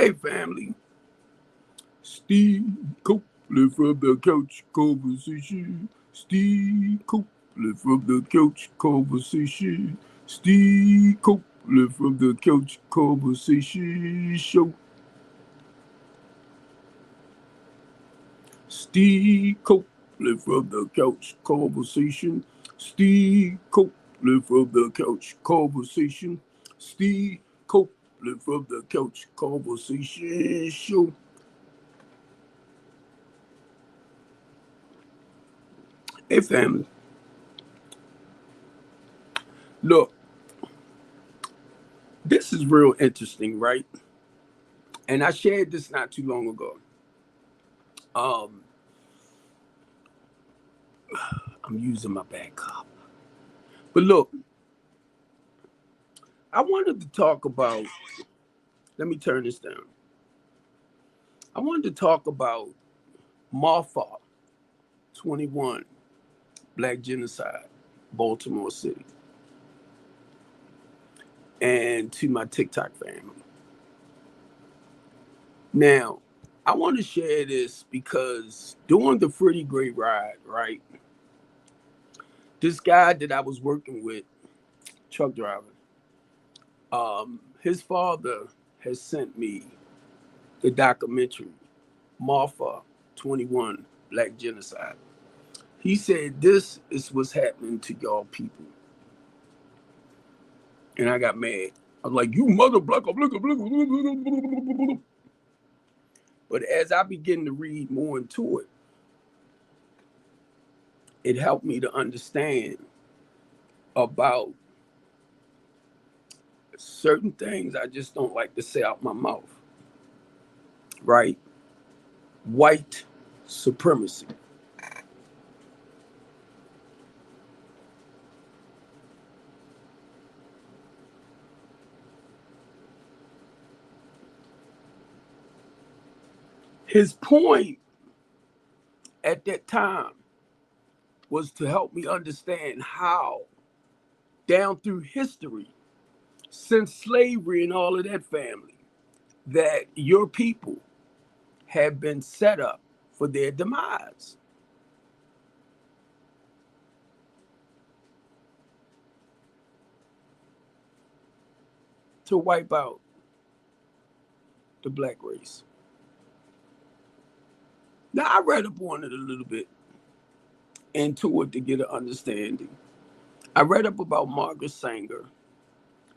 Hey, family. Steve Copeland from the Couch Conversation. Steve Copeland from the Couch Conversation. Steve Copeland from the Couch Conversation Show. Steve Copeland from the Couch Conversation. Steve Copeland from the Couch Conversation. Steve Copeland from the Couch Conversation Show. Hey, family. Look, this is real interesting, right? And I shared this not too long ago. I'm using my backup. But look, I wanted to talk about, let me turn this down. I wanted to talk about Maafa 21, Black Genocide, Baltimore City, and to my TikTok family. Now, I want to share this because during the Pretty Great Ride, right, this guy that I was working with, truck driver, his father has sent me the documentary, Maafa 21, Black Genocide. He said, this is what's happening to y'all people. And I got mad. I was like, you mother black. But as I began to read more into it, it helped me to understand about certain things I just don't like to say out my mouth, right? White supremacy. His point at that time was to help me understand how, down through history, since slavery and all of that family, that your people have been set up for their demise. To wipe out the black race. Now, I read up on it a little bit into it to get an understanding. I read up about Margaret Sanger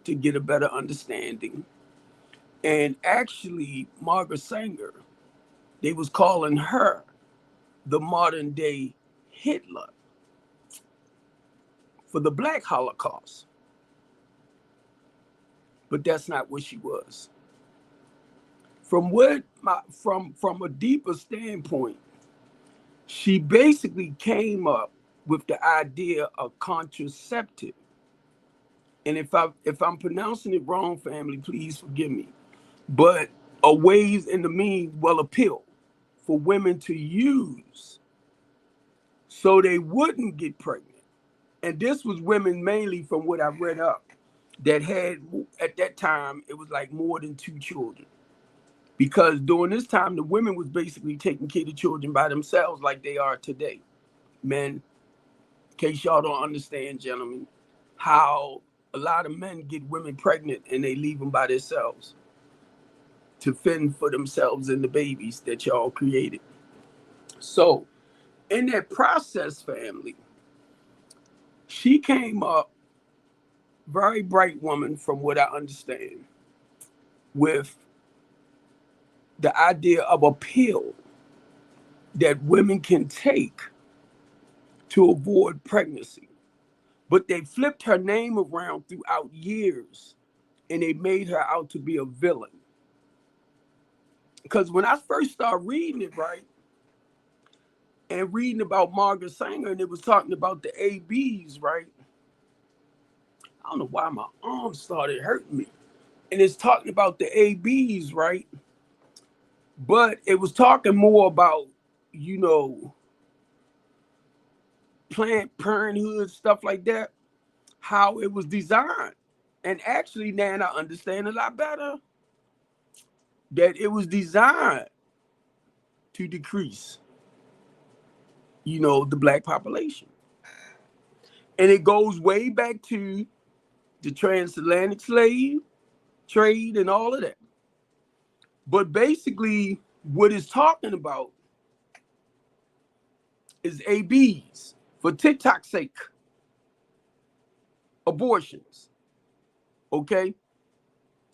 to get a better understanding. And actually, Margaret Sanger, they was calling her the modern day Hitler for the Black Holocaust. But that's not what she was. From a deeper standpoint, she basically came up with the idea of contraceptive. And if I'm pronouncing it wrong, family, please forgive me. But a ways and the means, well, a pill for women to use so they wouldn't get pregnant. And this was women mainly, from what I read up, that had, at that time, it was like more than 2 children. Because during this time, the women was basically taking care of children by themselves like they are today. Men, in case y'all don't understand, gentlemen, how a lot of men get women pregnant and they leave them by themselves to fend for themselves and the babies that y'all created. So in that process, family, she came up, very bright woman from what I understand, with the idea of a pill that women can take to avoid pregnancy. But they flipped her name around throughout years and they made her out to be a villain. Because when I first started reading it, right, and reading about Margaret Sanger, and it was talking about the ABs, right? I don't know why my arm started hurting me. And it's talking about the ABs, right? But it was talking more about, Planned Parenthood, stuff like that, how it was designed. And actually now I understand a lot better. that it was designed to decrease, the black population. And it goes way back to the transatlantic slave trade and all of that. But basically, what it's talking about is ABs, for TikTok's sake, abortions, okay?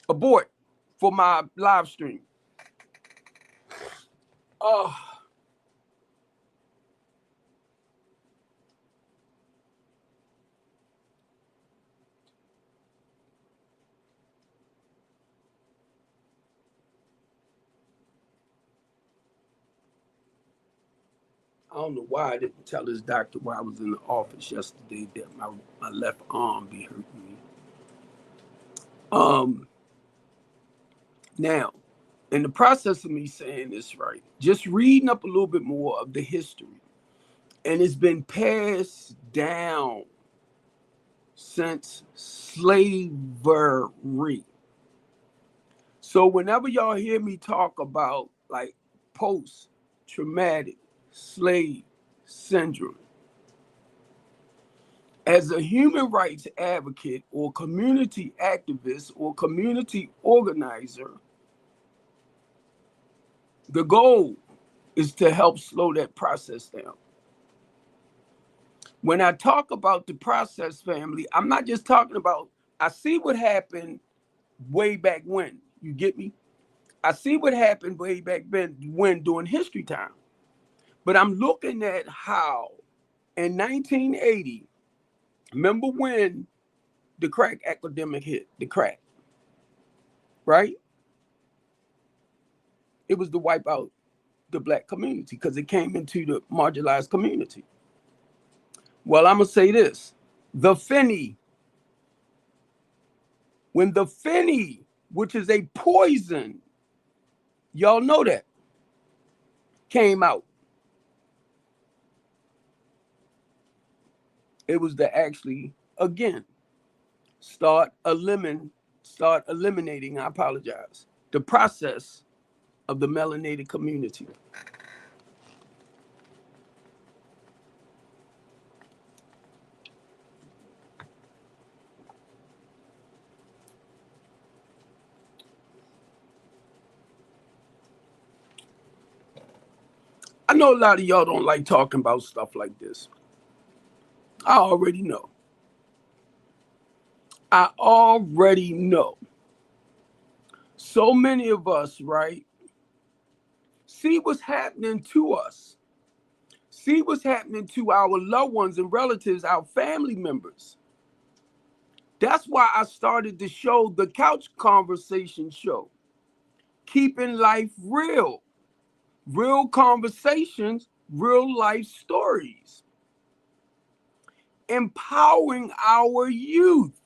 Abort for my live stream. Oh, I don't know why I didn't tell this doctor while I was in the office yesterday that my left arm be hurting me. Now, in the process of me saying this right, just reading up a little bit more of the history, and it's been passed down since slavery. So whenever y'all hear me talk about like post-traumatic slave syndrome, as a human rights advocate or community activist or community organizer, the goal is to help slow that process down. When I talk about the process, family, I'm not just talking about, I see what happened way back when, you get me? I see what happened way back when during history time. But I'm looking at how in 1980, remember when the crack epidemic hit, the crack, right? It was to wipe out the black community because it came into the marginalized community. Well, I'm going to say this. The Finney, when the Finney, which is a poison, y'all know that, came out, it was to actually, again, start eliminating, I apologize, the process of the melanated community. I know a lot of y'all don't like talking about stuff like this. I already know. So many of us, right, see what's happening to us. See what's happening to our loved ones and relatives, our family members. That's why I started the show, the Couch Conversation Show. Keeping life real. Real conversations, real life stories. Empowering our youth.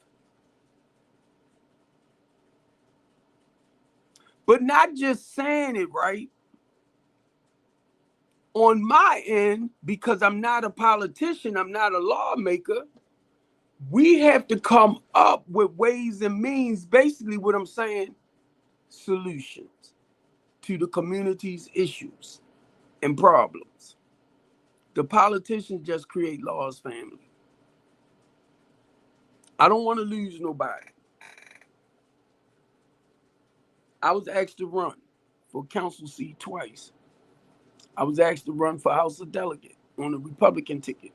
But not just saying it, right? On my end, because I'm not a politician, I'm not a lawmaker, we have to come up with ways and means, basically what I'm saying, solutions to the community's issues and problems. The politicians just create laws, family. I don't want to lose nobody. I was asked to run for council seat twice. I was asked to run for House of Delegate on a Republican ticket.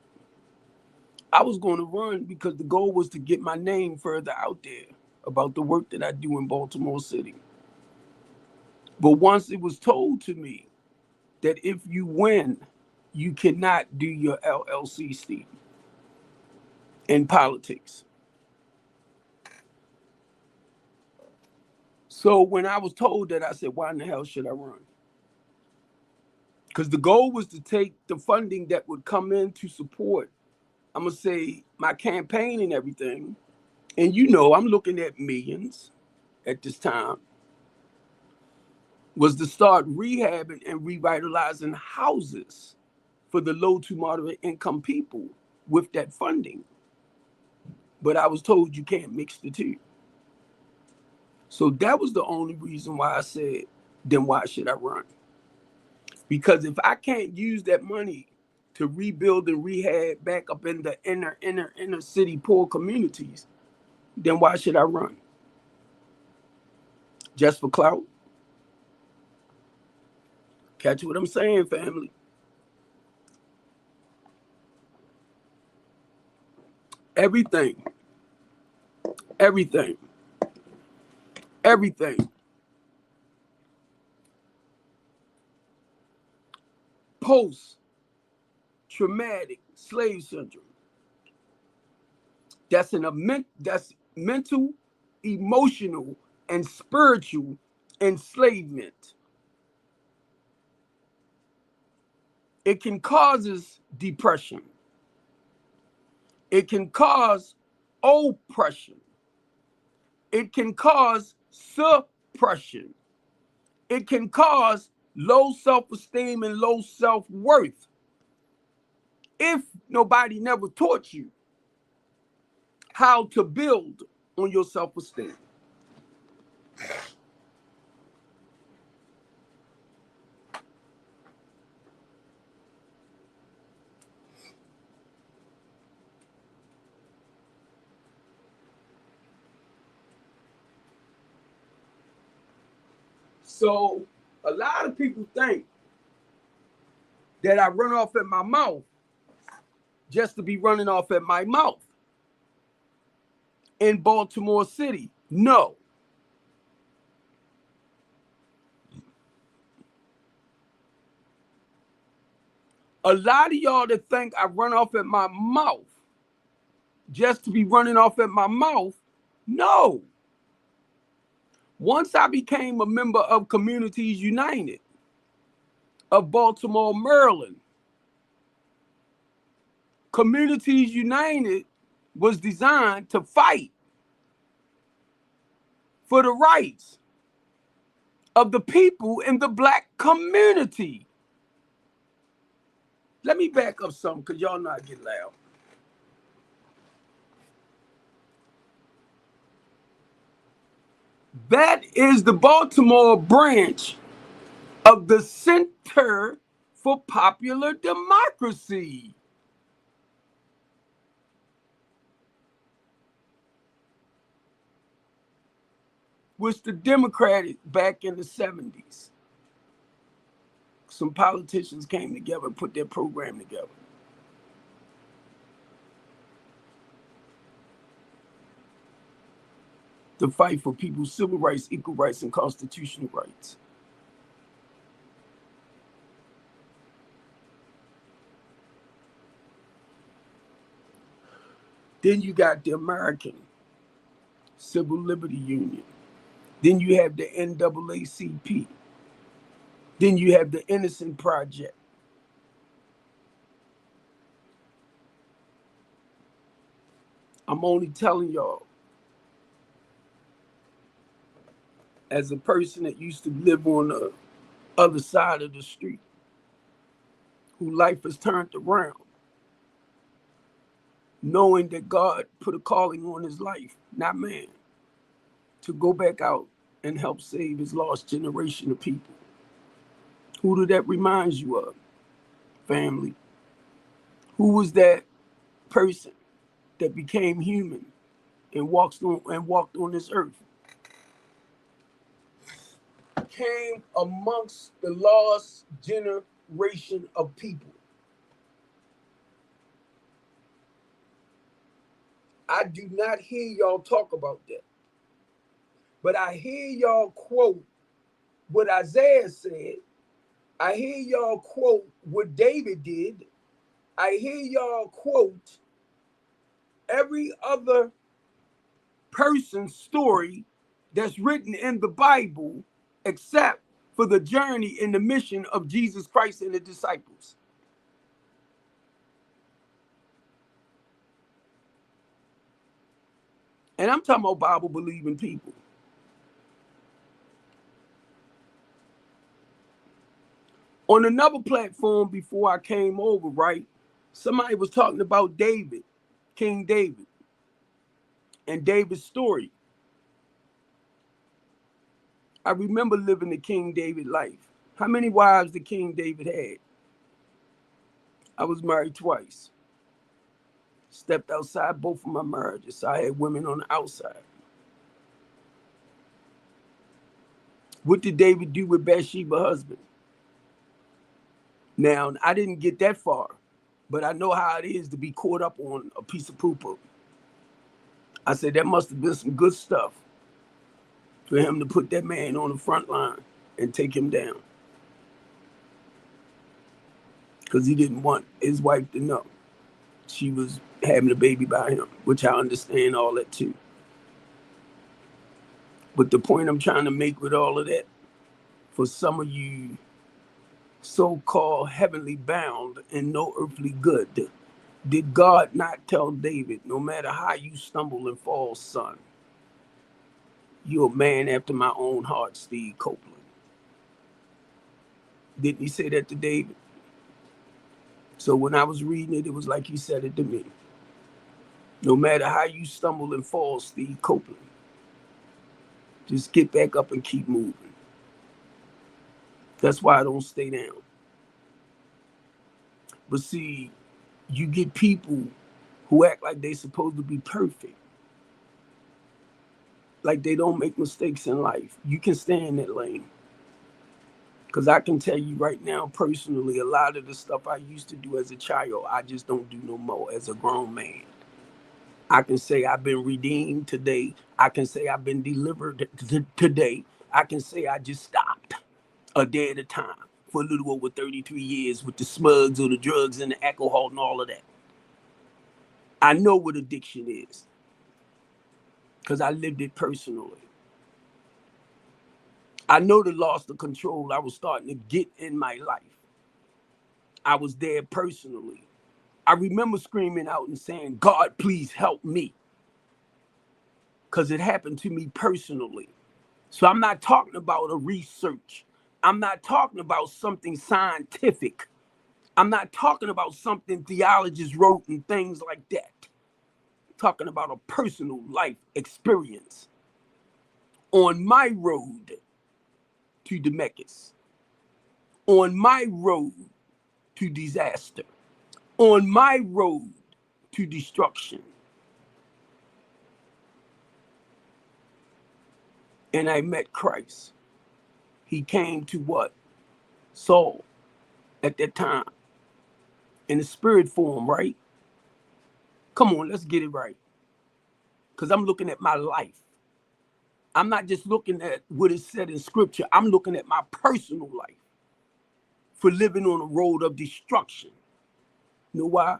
I was going to run because the goal was to get my name further out there about the work that I do in Baltimore City. But once it was told to me that if you win, you cannot do your LLC, Steve, in politics. So when I was told that, I said, why in the hell should I run? Because the goal was to take the funding that would come in to support, I'm going to say, my campaign and everything. And I'm looking at millions at this time, was to start rehabbing and revitalizing houses for the low to moderate income people with that funding. But I was told you can't mix the two. So that was the only reason why I said, then why should I run? Because if I can't use that money to rebuild and rehab back up in the inner city poor communities, then why should I run? Just for clout? Catch what I'm saying, family? Everything, everything, everything post-traumatic slave syndrome. That's mental, emotional, and spiritual enslavement. It can cause depression. It can cause oppression. It can cause suppression. It can cause low self-esteem and low self-worth if nobody never taught you how to build on your self-esteem. So a lot of people think that I run off at my mouth just to be running off at my mouth in Baltimore City. No. A lot of y'all that think I run off at my mouth just to be running off at my mouth, no. Once I became a member of Communities United of Baltimore, Maryland, Communities United was designed to fight for the rights of the people in the Black community. Let me back up some because y'all know I get loud. That is the Baltimore branch of the Center for Popular Democracy. Which the Democratic back in the 70s. Some politicians came together and put their program together. To fight for people's civil rights, equal rights, and constitutional rights. Then you got the American Civil Liberty Union. Then you have the NAACP. Then you have the Innocent Project. I'm only telling y'all, as a person that used to live on the other side of the street, whose life has turned around, knowing that God put a calling on his life, not man, to go back out and help save his lost generation of people. Who did that remind you of, family? Who was that person that became human and walked on this earth? Came amongst the lost generation of people. I do not hear y'all talk about that. But I hear y'all quote what Isaiah said. I hear y'all quote what David did. I hear y'all quote every other person's story that's written in the Bible except for the journey and the mission of Jesus Christ and the disciples. And I'm talking about Bible-believing people. On another platform before I came over, right, somebody was talking about David, King David, and David's story. I remember living the King David life. How many wives did King David had? I was married twice. Stepped outside both of my marriages. So I had women on the outside. What did David do with Bathsheba's husband? Now, I didn't get that far, but I know how it is to be caught up on a piece of poo-poo. I said that must have been some good stuff for him to put that man on the front line and take him down. Because he didn't want his wife to know she was having a baby by him, which I understand all that too. But the point I'm trying to make with all of that, for some of you so-called heavenly bound and no earthly good, did God not tell David, no matter how you stumble and fall, son, you're a man after my own heart, Steve Copeland? Didn't he say that to David? So when I was reading it, it was like he said it to me. No matter how you stumble and fall, Steve Copeland, just get back up and keep moving. That's why I don't stay down. But see, you get people who act like they're supposed to be perfect, like they don't make mistakes in life. You can stay in that lane. Because I can tell you right now, personally, a lot of the stuff I used to do as a child, I just don't do no more as a grown man. I can say I've been redeemed today. I can say I've been delivered today. I can say I just stopped a day at a time for a little over 33 years with the smugs or the drugs and the alcohol and all of that. I know what addiction is because I lived it personally. I know the loss of control I was starting to get in my life. I was there personally. I remember screaming out and saying, God, please help me. Because it happened to me personally. So I'm not talking about a research. I'm not talking about something scientific. I'm not talking about something theologians wrote and things like that. I'm talking about a personal life experience on my road to Damascus, on my road to disaster, on my road to destruction. And I met Christ. He came to what? Saul at that time in the spirit form, right? Come on, let's get it right. Because I'm looking at my life. I'm not just looking at what is said in scripture. I'm looking at my personal life for living on a road of destruction. You know why?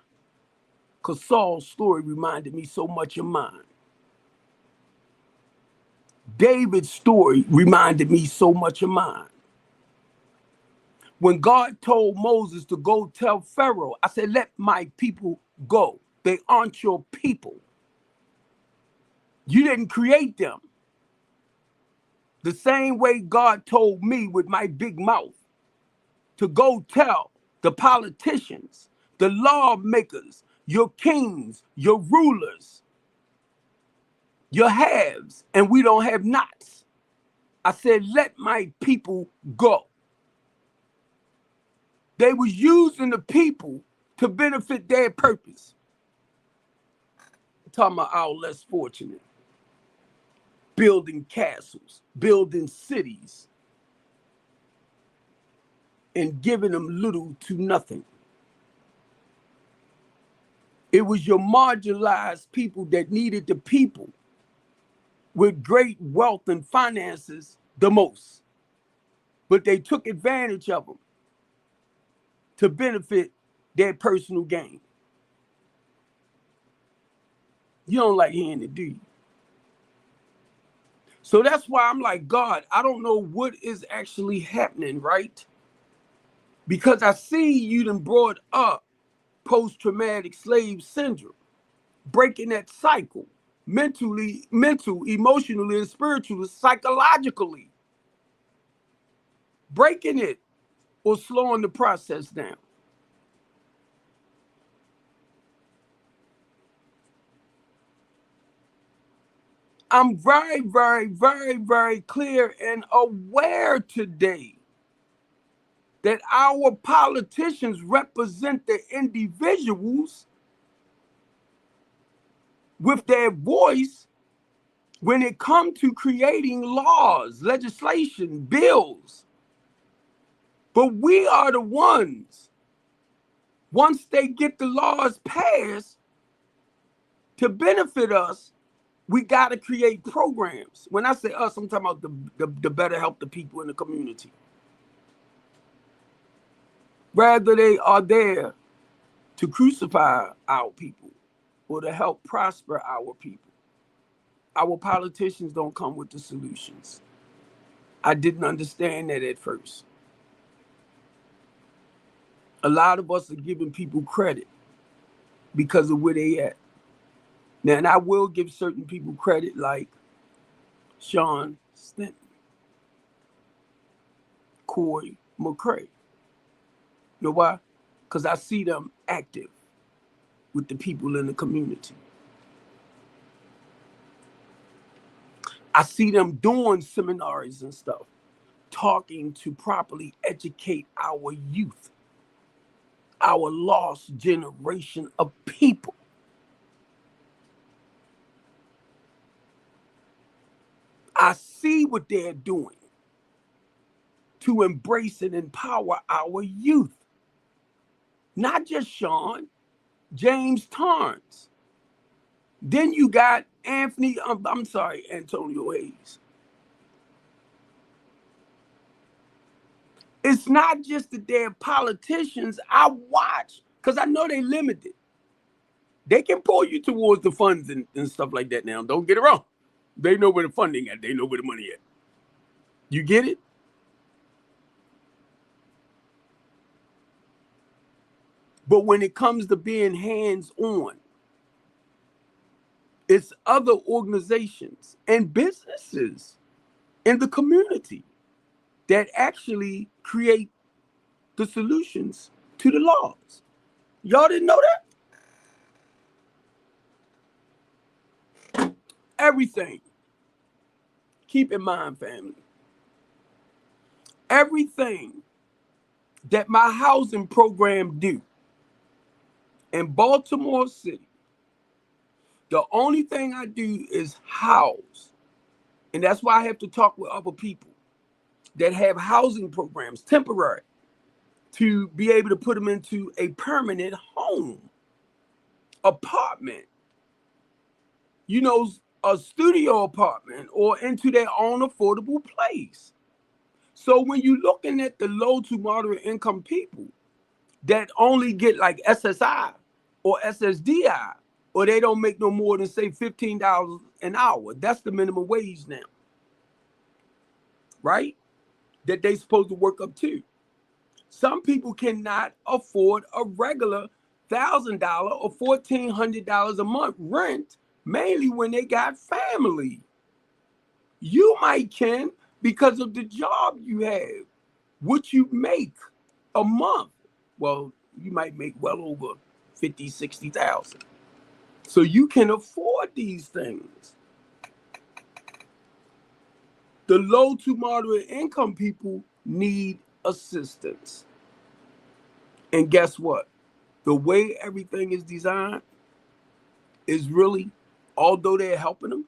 Because Saul's story reminded me so much of mine. David's story reminded me so much of mine. When God told Moses to go tell Pharaoh, I said, let my people go. They aren't your people. You didn't create them. The same way God told me with my big mouth to go tell the politicians, the lawmakers, your kings, your rulers, your haves, and we don't have nots. I said, let my people go. They was using the people to benefit their purpose. I'm talking about our less fortunate. Building castles, building cities, and giving them little to nothing. It was your marginalized people that needed the people with great wealth and finances the most. But they took advantage of them to benefit their personal gain. You don't like hearing it, do you? So that's why I'm like, God, I don't know what is actually happening, right? Because I see you done brought up post-traumatic slave syndrome, breaking that cycle, mental, emotionally, and spiritually, psychologically, breaking it or slowing the process down. I'm very, very, very, very clear and aware today that our politicians represent the individuals with their voice when it comes to creating laws, legislation, bills. But we are the ones, once they get the laws passed to benefit us, we got to create programs. When I say us, I'm talking about the better help the people in the community. Rather, they are there to crucify our people or to help prosper our people. Our politicians don't come with the solutions. I didn't understand that at first. A lot of us are giving people credit because of where they at. Now, and I will give certain people credit like Sean Stanton, Corey McCray. You know why? Because I see them active with the people in the community. I see them doing seminars and stuff, talking to properly educate our youth, our lost generation of people. I see what they're doing to embrace and empower our youth. Not just Sean, James Torrance. Then you got Antonio Hayes. It's not just that they're politicians. I watch, because I know they're limited. They can pull you towards the funds and stuff like that now. Don't get it wrong. They know where the funding at. They know where the money at. You get it? But when it comes to being hands-on, it's other organizations and businesses in the community that actually create the solutions to the laws. Y'all didn't know that? Everything. Keep in mind, family, everything that my housing program do in Baltimore City, the only thing I do is house. And that's why I have to talk with other people that have housing programs, temporary, to be able to put them into a permanent home, apartment, a studio apartment, or into their own affordable place. So when you're looking at the low to moderate income people that only get like SSI or SSDI, or they don't make no more than say $15 an hour, that's the minimum wage now, right? That they supposed to work up to. Some people cannot afford a regular $1,000 or $1,400 a month rent, mainly when they got family. You might can because of the job you have, what you make a month. Well, you might make well over 50, 60,000. So you can afford these things. The low to moderate income people need assistance. And guess what? The way everything is designed is really, although they're helping them,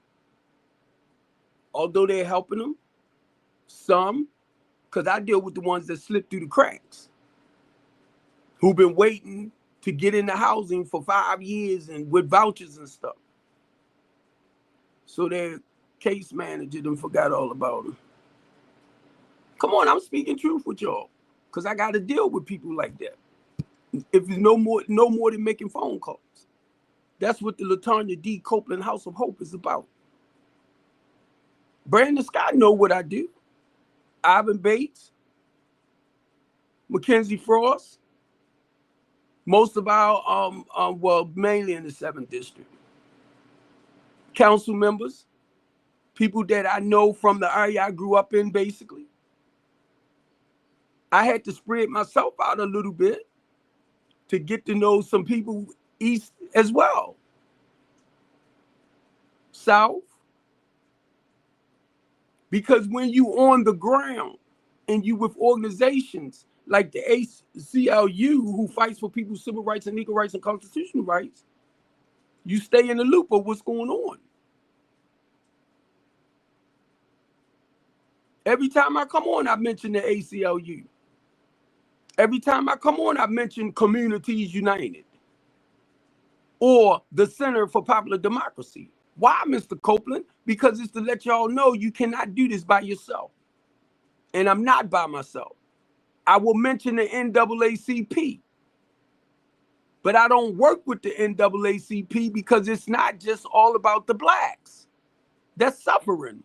some, because I deal with the ones that slip through the cracks, who've been waiting to get into housing for 5 years and with vouchers and stuff. So their case manager done forgot all about them. Come on, I'm speaking truth with y'all, because I got to deal with people like that. If it's no more than making phone calls. That's what the LaTanya D. Copeland House of Hope is about. Brandon Scott know what I do. Ivan Bates, Mackenzie Frost, most of our, well, mainly in the 7th District. Council members, people that I know from the area I grew up in, basically. I had to spread myself out a little bit to get to know some people east as well. South, Because when you on the ground and you with organizations like the ACLU, who fights for people's civil rights and legal rights and constitutional rights, you stay in the loop of what's going on. Every time I come on, I mention the ACLU. Every time I come on, I mention Communities United or the Center for Popular Democracy. Why, Mr. Copeland? Because it's to let y'all know you cannot do this by yourself. And I'm not by myself. I will mention the NAACP, but I don't work with the NAACP because it's not just all about the blacks that's suffering.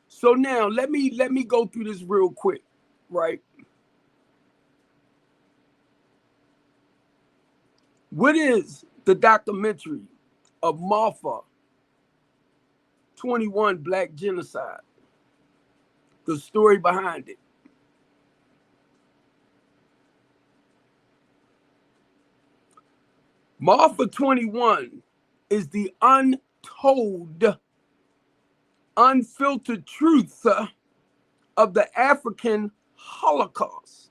So now let me go through this real quick, right? What is the documentary of Maafa 21 Black Genocide? The story behind it. Maafa 21 is the untold, unfiltered truth of the African Holocaust.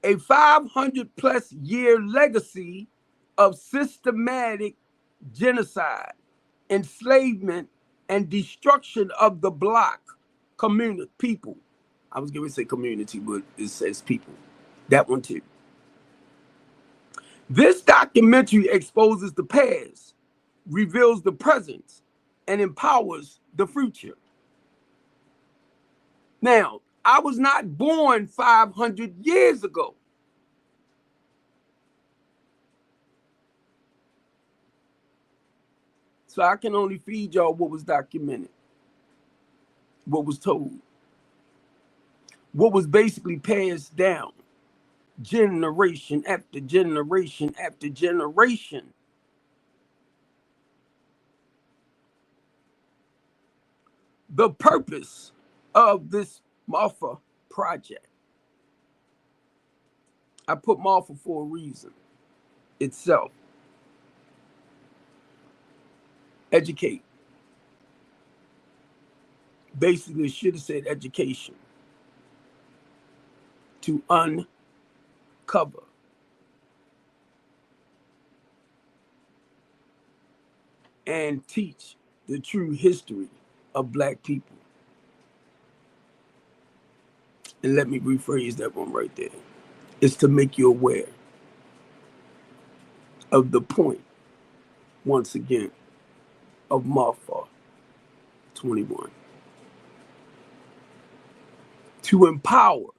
A 500+ year legacy of systematic genocide, enslavement, and destruction of the black community, people. I was going to say community, but it says people. That one too. This documentary exposes the past, reveals the present, and empowers the future. Now, I was not born 500 years ago. So I can only feed y'all what was documented, what was told, what was basically passed down generation after generation after generation. The purpose of this Maafa project, I put Maafa for a reason itself. Educate. Basically, it should have said education. To uncover. And teach the true history of black people. And let me rephrase that one right there. It's to make you aware of the point, once again, of Maafa 21. To empower,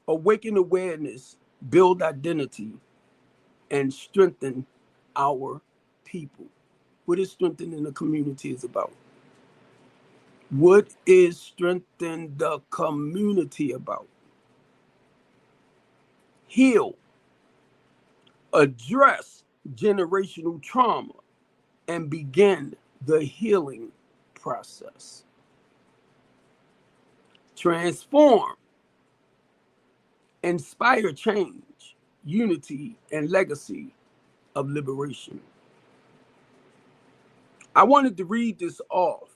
awaken awareness, build identity, and strengthen our people. What is strengthening the community is about? What is strengthening the community about? Heal, address generational trauma, and begin the healing process. Transform, inspire change, unity, and legacy of liberation. I wanted to read this off,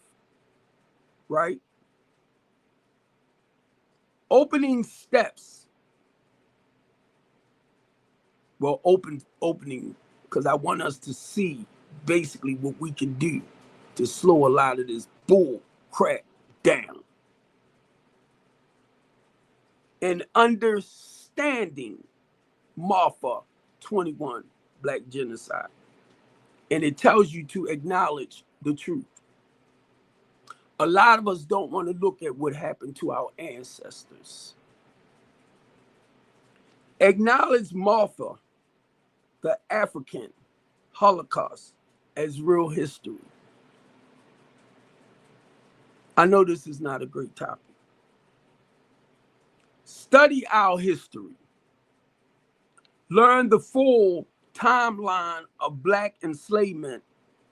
right? Opening steps. Well, opening, because I want us to see basically what we can do to slow a lot of this bull crap down. And understanding Maafa 21 Black Genocide. And it tells you to acknowledge the truth. A lot of us don't want to look at what happened to our ancestors. Acknowledge Maafa, the African Holocaust, as real history. I know this is not a great topic. Study our history. Learn the full timeline of black enslavement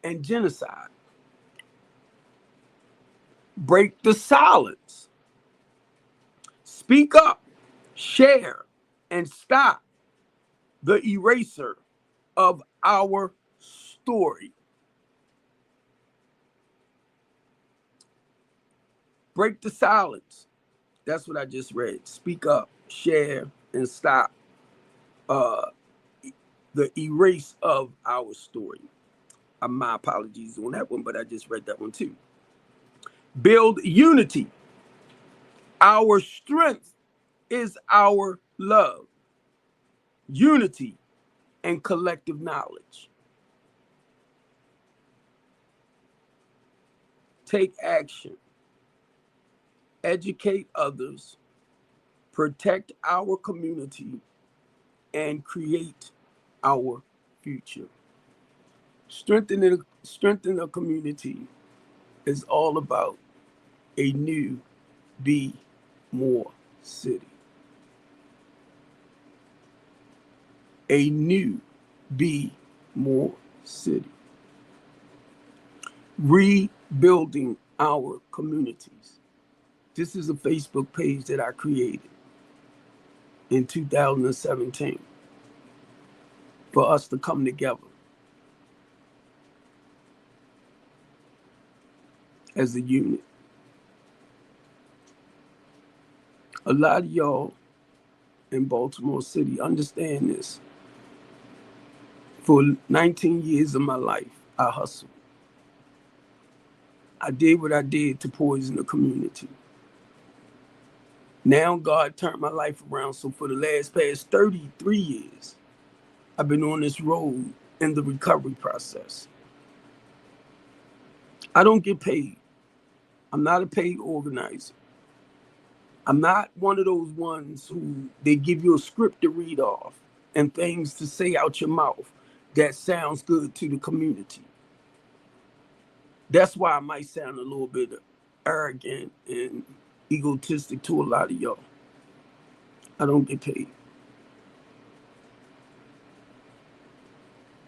and genocide. Break the silence. Speak up, share, and stop the eraser of our story. Break the silence. That's what I just read. Speak up, share, and stop the erase of our story. My apologies on that one, but I just read that one too. Build unity. Our strength is our love, unity, and collective knowledge. Take action. Educate others. Protect our community and create our future. Strengthen the community is all about a new Be More city. A new Be More city. Rebuilding our communities. This is a Facebook page that I created in 2017 for us to come together as a unit. A lot of y'all in Baltimore City understand this. For 19 years of my life, I hustled. I did what I did to poison the community. Now God turned my life around. So for the past 33 years, I've been on this road in the recovery process. I don't get paid. I'm not a paid organizer. I'm not one of those ones who they give you a script to read off and things to say out your mouth that sounds good to the community. That's why I might sound a little bit arrogant and egotistic to a lot of y'all. I don't get paid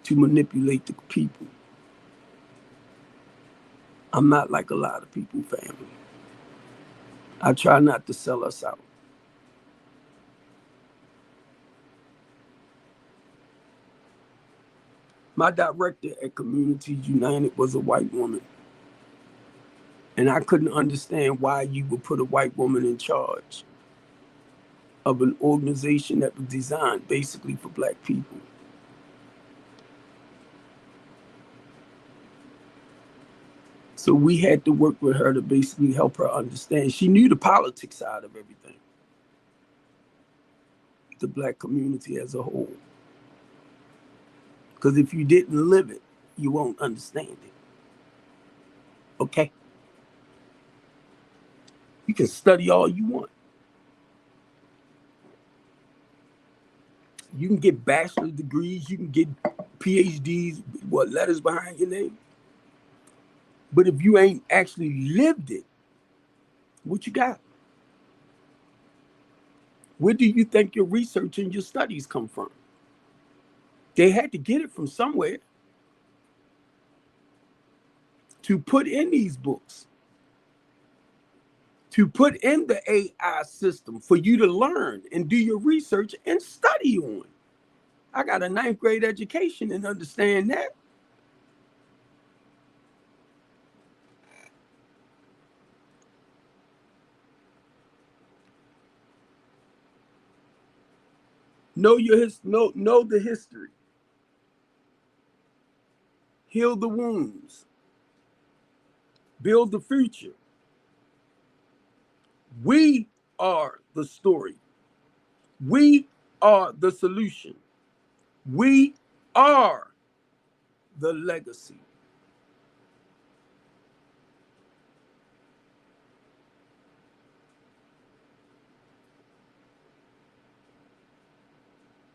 to manipulate the people. I'm not like a lot of people, family. I try not to sell us out. My director at Communities United was a white woman. And I couldn't understand why you would put a white woman in charge of an organization that was designed basically for black people. So we had to work with her to basically help her understand. She knew the politics side of everything, the black community as a whole. Because if you didn't live it, you won't understand it. Okay? You can study all you want. You can get bachelor's degrees, you can get PhDs, letters behind your name. But if you ain't actually lived it, what you got? Where do you think your research and your studies come from? They had to get it from somewhere to put in these books, to put in the AI system for you to learn and do your research and study on. I got a 9th grade education and understand that. Know the history. Heal the wounds. Build the future. We are the story. We are the solution. We are the legacy.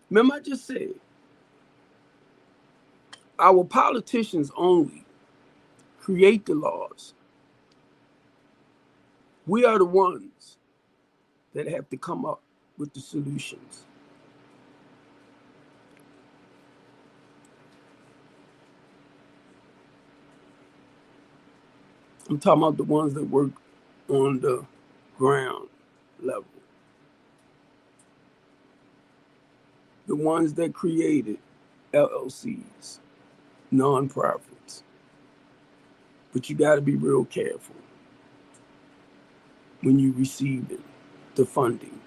Remember, I just said, our politicians only create the laws. We are the ones that have to come up with the solutions. I'm talking about the ones that work on the ground level. the ones that created LLCs, nonprofits. But you got to be real careful when you receive it, the funding.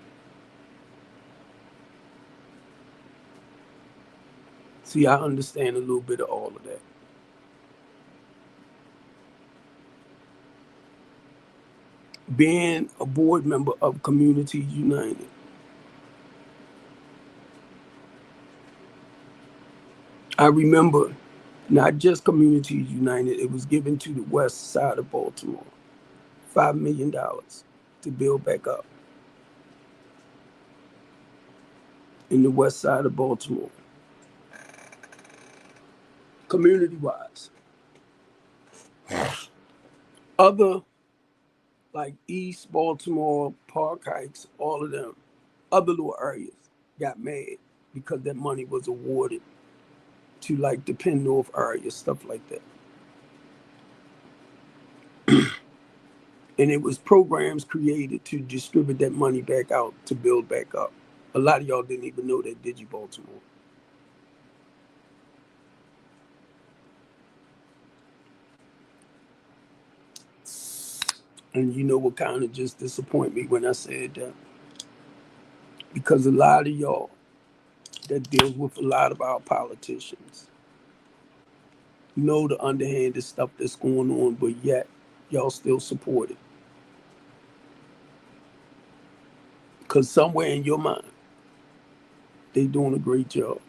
See, I understand a little bit of all of that. Being a board member of Communities United, I remember not just Communities United, it was given to the west side of Baltimore, $5 million to build back up in the west side of Baltimore, community-wise. Other, like East Baltimore, Park Heights, all of them, other little areas got mad because that money was awarded to like the Penn North area, stuff like that. And it was programs created to distribute that money back out to build back up. A lot of y'all didn't even know that, did you, Baltimore? And you know what kind of just disappointed me when I said that? Because a lot of y'all that deals with a lot of our politicians know the underhanded stuff that's going on, but yet y'all still support it. Because somewhere in your mind, they doing a great job.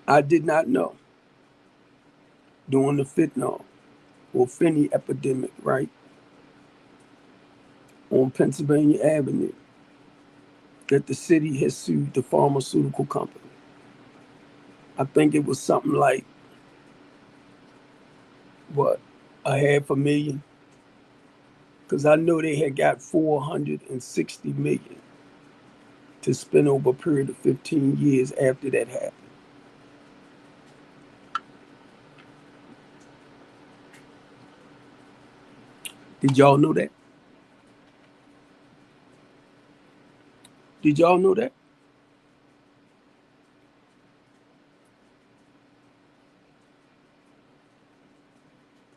I did not know during the fentanyl or Finney epidemic, right, on Pennsylvania Avenue, that the city has sued the pharmaceutical company. I think it was something like, what, $500,000? Because I know they had got $460 million to spend over a period of 15 years after that happened. Did y'all know that? Did y'all know that?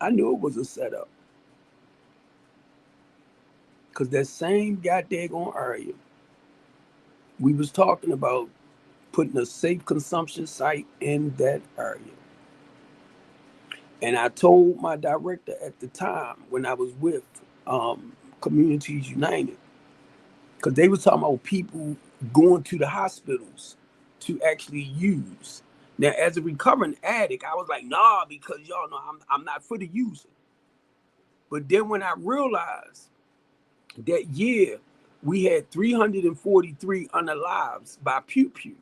I knew it was a setup. Because that same goddamn area, we was talking about putting a safe consumption site in that area. And I told my director at the time when I was with Communities United, because they was talking about people going to the hospitals to actually use. Now, as a recovering addict, I was like, nah, because y'all know I'm not for the using. But then when I realized that year we had 343 unalives by Pew Pew,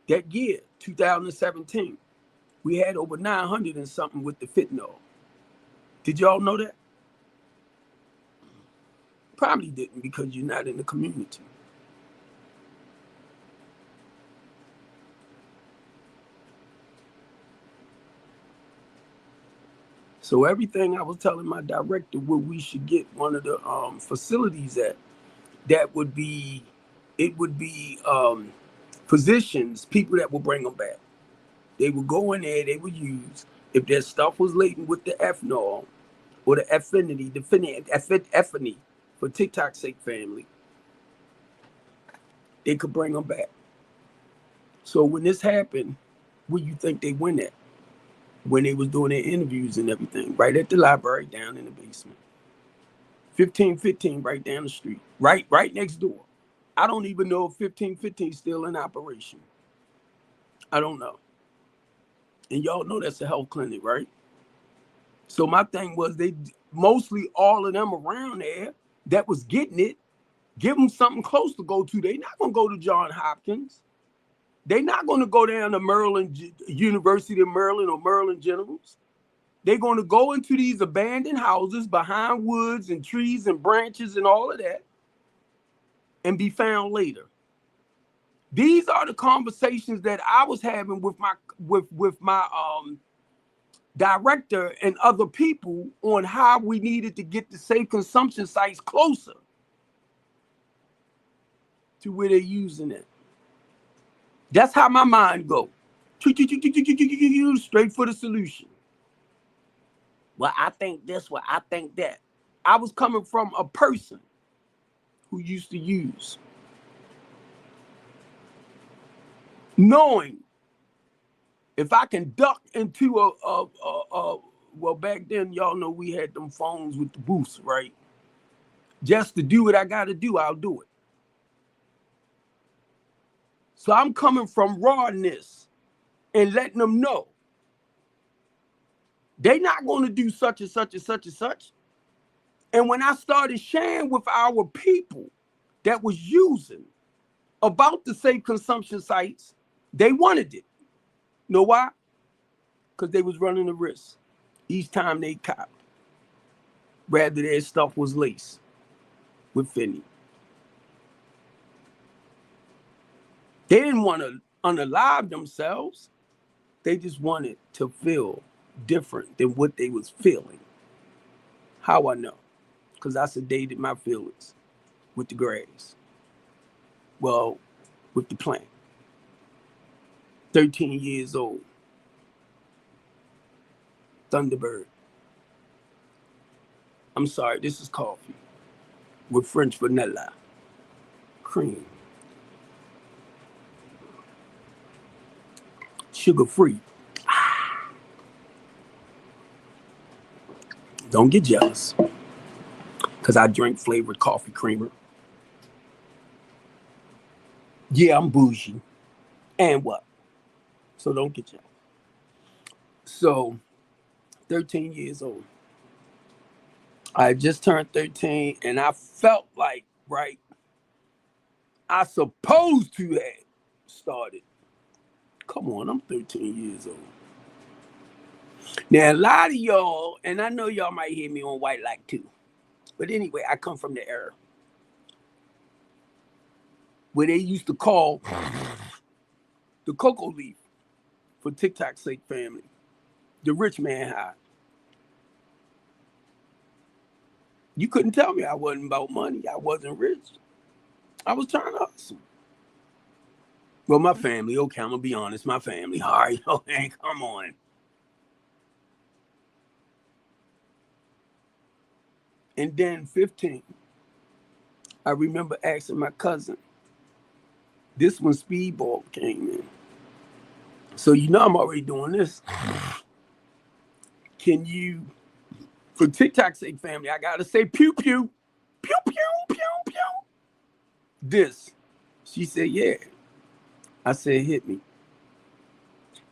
that year, 2017, we had over 900 and something with the fentanyl. Did y'all know that? Probably didn't, because you're not in the community. So everything I was telling my director where we should get one of the facilities at, that would be, it would be physicians, people that will bring them back. They would go in there, they would use, if their stuff was laden with the ethanol or the affinity for TikTok's sake family, they could bring them back. So when this happened, where you think they went at? When they was doing their interviews and everything, right at the library down in the basement. 1515 right down the street, right next door. I don't even know if 1515 is still in operation. I don't know. And y'all know that's a health clinic, right? So my thing was, they mostly all of them around there that was getting it, give them something close to go to. They not gonna go to Johns Hopkins. They're not going to go down to Maryland, University of Maryland or Maryland Generals. They're going to go into these abandoned houses behind woods and trees and branches and all of that and be found later. These are the conversations that I was having with my director and other people on how we needed to get the safe consumption sites closer. to where they're using it. That's how my mind go. Straight for the solution. Well, I think this, well, I think that. I was coming from a person who used to use, knowing if I can duck into well, back then, y'all know we had them phones with the booths, right? Just to do what I got to do, I'll do it. So I'm coming from rawness and letting them know they're not going to do such and such and such and such. And when I started sharing with our people that was using about the safe consumption sites, they wanted it. Know why? Because they was running the risk each time they copped. Rather, their stuff was laced with Finney. They didn't want to unalive themselves. They just wanted to feel different than what they was feeling. How I know? Because I sedated my feelings with the grass. Well, with the plant. 13 years old. Thunderbird. I'm sorry, this is coffee with French vanilla cream. Sugar-free. Don't get jealous, because I drink flavored coffee creamer. Yeah, I'm bougie. And what? So don't get jealous. So, 13 years old. I just turned 13, and I felt like, right, I supposed to have started. Come on, I'm 13 years old. Now, a lot of y'all, and I know y'all might hear me on White Like too, but anyway, I come from the era where they used to call the cocoa leaf for TikTok's sake family the rich man high. You couldn't tell me I wasn't about money. I wasn't rich. I was trying to hustle. Well, my family, okay, I'm going to be honest, my family, all right, okay, come on. And then 15, I remember asking my cousin, this when Speedball came in. So you know I'm already doing this. Can you, for TikTok's sake family, I got to say pew, pew, pew, pew, pew, pew. This. She said, yeah. I said, hit me.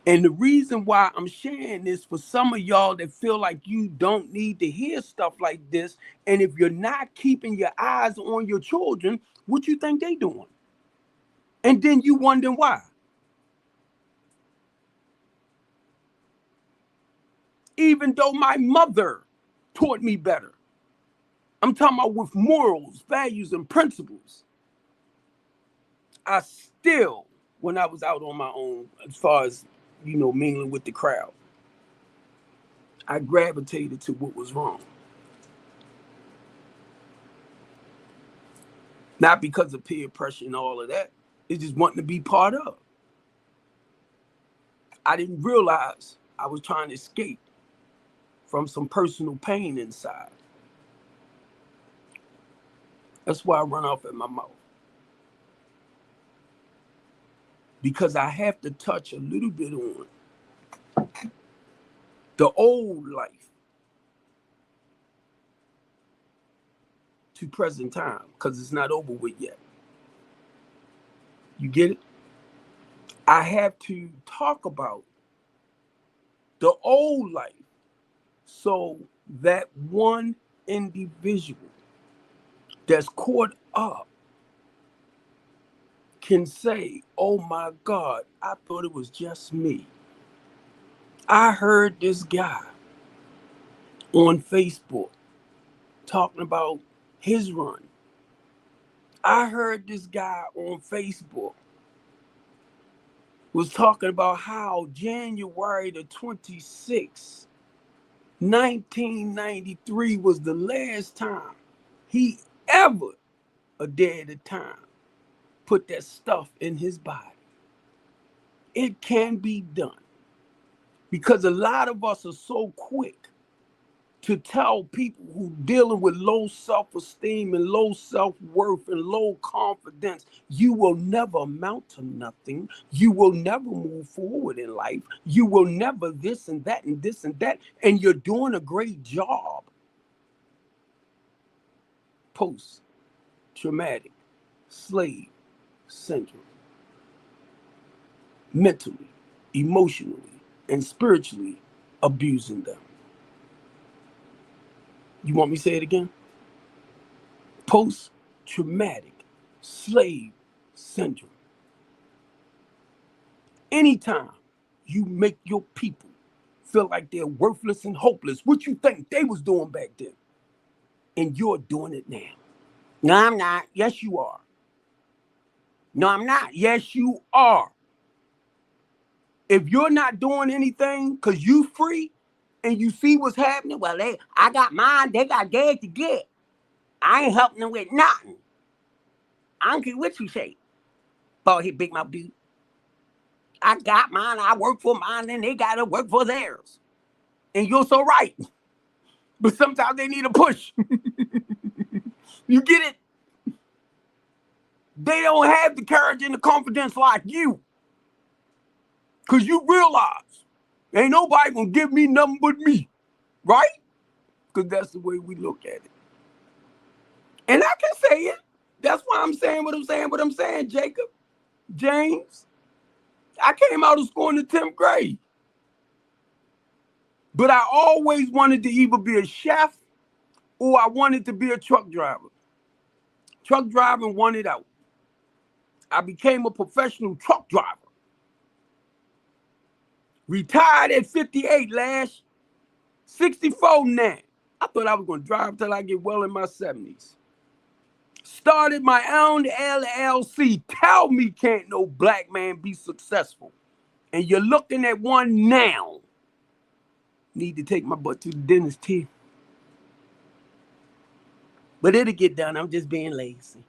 And the reason why I'm sharing this for some of y'all that feel like you don't need to hear stuff like this, and if you're not keeping your eyes on your children, what you think they doing? And then you wonder why. Even though my mother taught me better. I'm talking about with morals, values, and principles. I still, when I was out on my own, as far as, you know, mingling with the crowd, I gravitated to what was wrong. Not because of peer pressure and all of that. It's just wanting to be part of. I didn't realize I was trying to escape from some personal pain inside. That's why I run off at my mouth. Because I have to touch a little bit on the old life to present time, because it's not over with yet. You get it? I have to talk about the old life so that one individual that's caught up can say, oh my God, I thought it was just me. I heard this guy on Facebook talking about his run. I heard this guy on Facebook was talking about how January the 26th, 1993 was the last time he ever, a day at a time, put that stuff in his body. It can be done. Because a lot of us are so quick to tell people who dealing with low self-esteem and low self-worth and low confidence, you will never amount to nothing. You will never move forward in life. You will never this and that and this and that. And you're doing a great job. Post-traumatic slave syndrome. Mentally, emotionally, and spiritually abusing them. You want me to say it again? Post-traumatic slave syndrome. Anytime you make your people feel like they're worthless and hopeless, what you think they was doing back then, and you're doing it now. No, I'm not. Yes, you are. No, I'm not. Yes, you are. If you're not doing anything because you free and you see what's happening, well, I got mine, they got theirs to get. I ain't helping them with nothing. I don't care what you say. Bald head, big mouth dude. I got mine, I work for mine, and they got to work for theirs. And you're so right. But sometimes they need a push. You get it? They don't have the courage and the confidence like you. Because you realize ain't nobody going to give me nothing but me. Right? Because that's the way we look at it. And I can say it. That's why I'm saying what I'm saying, Jacob, James. I came out of school in the 10th grade. But I always wanted to either be a chef or I wanted to be a truck driver. Truck driving won it out. I became a professional truck driver. Retired at 58 last, 64 now. I thought I was going to drive till I get well in my 70s. Started my own LLC. Tell me can't no black man be successful. And you're looking at one now. Need to take my butt to the dentist too. But it'll get done. I'm just being lazy.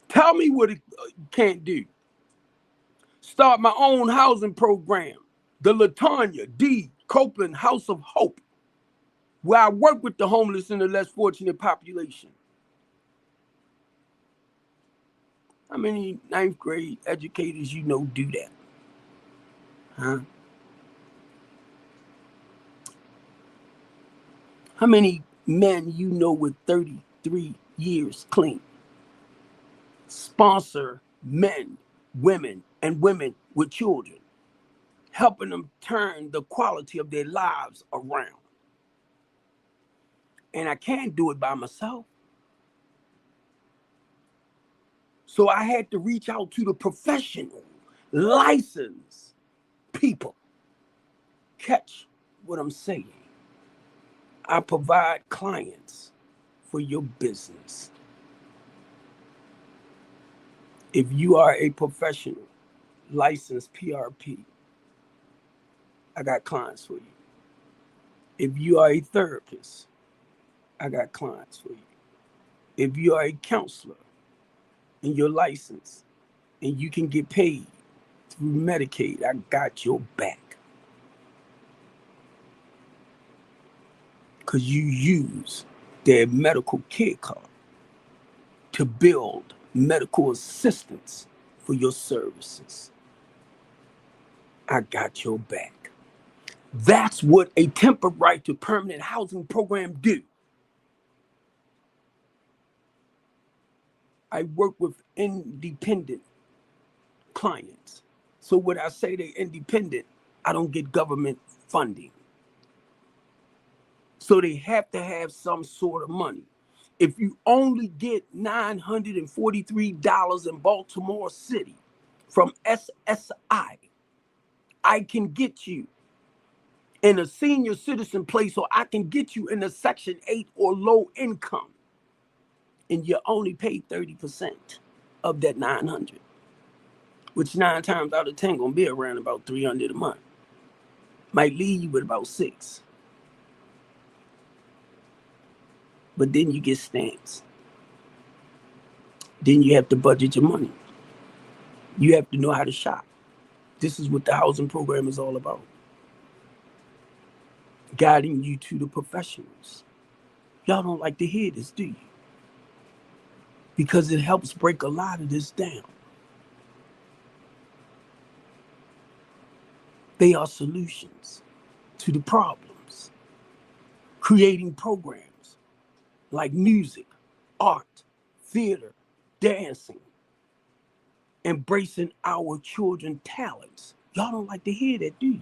Tell me what it can't do. Start my own housing program. The Latanya D. Copeland House of Hope, where I work with the homeless and the less fortunate population. How many 9th grade educators you know do that? Huh? How many men you know with 33 years clean? Sponsor men, women, and women with children, helping them turn the quality of their lives around. And I can't do it by myself. So I had to reach out to the professional, licensed people. Catch what I'm saying. I provide clients for your business. If you are a professional, licensed PRP, I got clients for you. If you are a therapist, I got clients for you. If you are a counselor and you're licensed and you can get paid through Medicaid, I got your back. Because you use their medical care card to build medical assistance for your services. I got your back. That's what a temporary right to permanent housing program do. I work with independent clients. So when I say they're independent, I don't get government funding. So they have to have some sort of money. If you only get $943 in Baltimore City from SSI, I can get you in a senior citizen place, or I can get you in a Section 8 or low income. And you only pay 30% of that 900, which 9 times out of 10 gonna be around about 300 a month. Might leave you with about 6. But then you get stamps. Then you have to budget your money. You have to know how to shop. This is what the housing program is all about. Guiding you to the professionals. Y'all don't like to hear this, do you? Because it helps break a lot of this down. They are solutions to the problems. Creating programs like music, art, theater, dancing, embracing our children's talents. Y'all don't like to hear that, do you?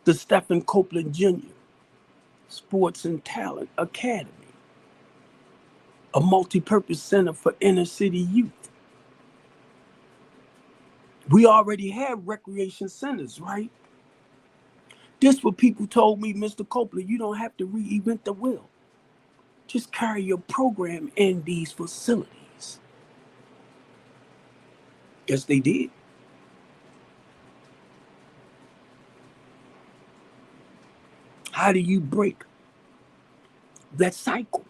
The Stephen Copeland Jr. Sports and Talent Academy, a multi-purpose center for inner city youth. We already have recreation centers, right? This what people told me, Mr. Copeland, you don't have to reinvent the wheel. Just carry your program in these facilities. Yes, they did. How do you break that cycle?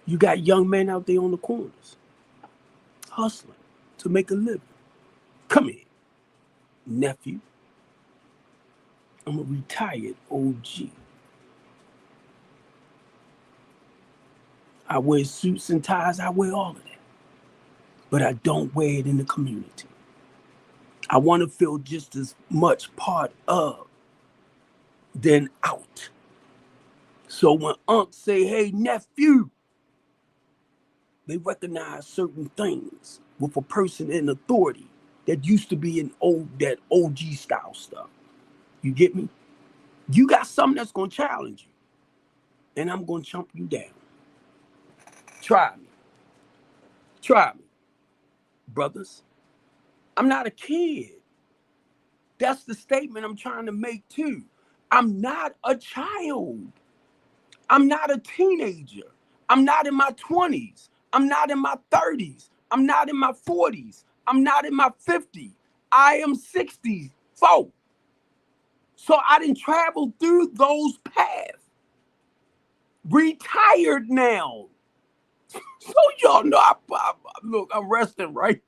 You got young men out there on the corners, hustling to make a living. Come here, nephew. I'm a retired OG. I wear suits and ties, I wear all of that. But I don't wear it in the community. I want to feel just as much part of than out. So when Unc say, hey, nephew, they recognize certain things with a person in authority that used to be in that OG style stuff. You get me? You got something that's going to challenge you, and I'm going to chump you down. Try me. Try me. Brothers, I'm not a kid. That's the statement I'm trying to make too. I'm not a child. I'm not a teenager. I'm not in my 20s. I'm not in my 30s. I'm not in my 40s. I'm not in my 50s. I am 64. So I didn't travel through those paths. Retired now. So y'all know, look, I'm resting, right?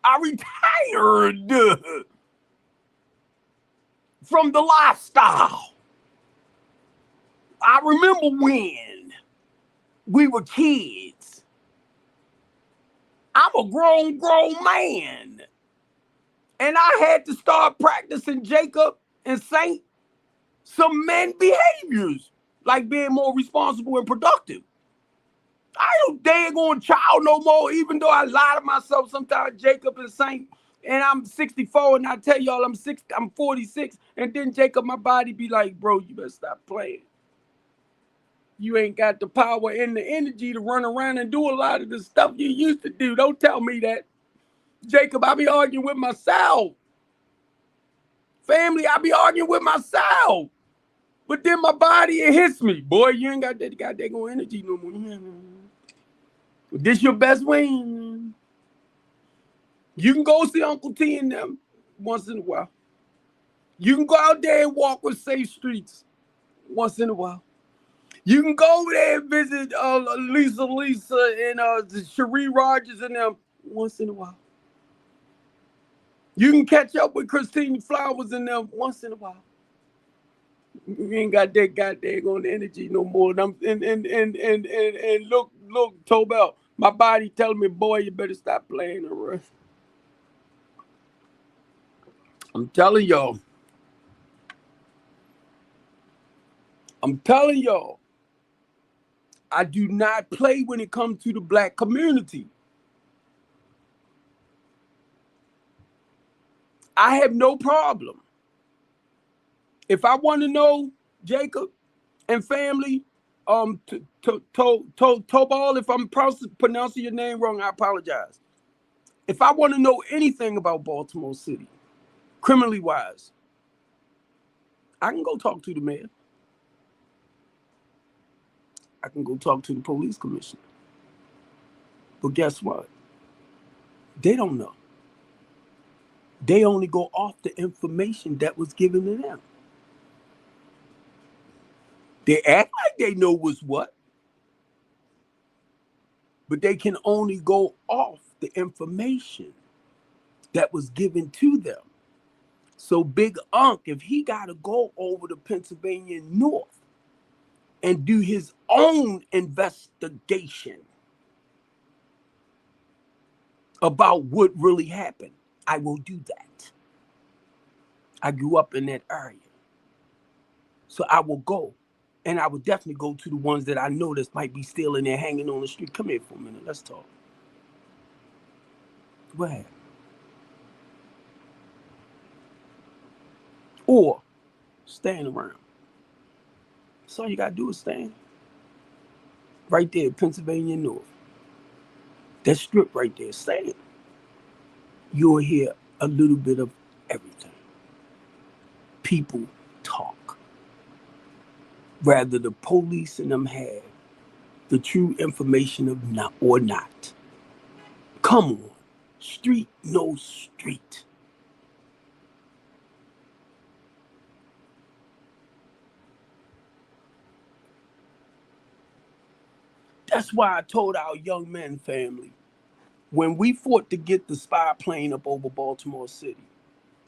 I retired from the lifestyle. I remember when we were kids. I'm a grown man. And I had to start practicing Jacob and Saint some men behaviors, like being more responsible and productive. I don't daggone child no more, even though I lie to myself sometimes, Jacob and Saint, and I'm 64, and I tell y'all I'm 46, and then Jacob, my body be like, bro, you better stop playing. You ain't got the power and the energy to run around and do a lot of the stuff you used to do. Don't tell me that. Jacob, I be arguing with myself. Family, I be arguing with myself. But then my body, it hits me. Boy, you ain't got that goddamn energy no more. This your best win. You can go see Uncle T and them once in a while. You can go out there and walk with Safe Streets once in a while. You can go over there and visit Lisa and Cherie Rogers and them once in a while. You can catch up with Christine Flowers and them once in a while. You ain't got that goddamn energy no more. And look, Tobel, my body telling me, boy, you better stop playing around. I'm telling y'all. I do not play when it comes to the black community. I have no problem. If I want to know, Jacob and family, Tobal, if I'm pronouncing your name wrong, I apologize. If I want to know anything about Baltimore City, criminally wise, I can go talk to the mayor. I can go talk to the police commissioner. But guess what? They don't know. They only go off the information that was given to them. They act like they know what's what. but they can only go off the information that was given to them. So Big Unc, if he got to go over to Pennsylvania North and do his own investigation about what really happened, I will do that. I grew up in that area. So I will go. And I would definitely go to the ones that I know that might be still in there hanging on the street. Come here for a minute. Let's talk. Go ahead. Or stand around. That's all you got to do is stand. Right there, Pennsylvania North. That strip right there, stand. You'll hear a little bit of everything. People talk. Rather the police and them have the true information of not or not. Come on. Street knows street. That's why I told our young men family, when we fought to get the spy plane up over Baltimore City,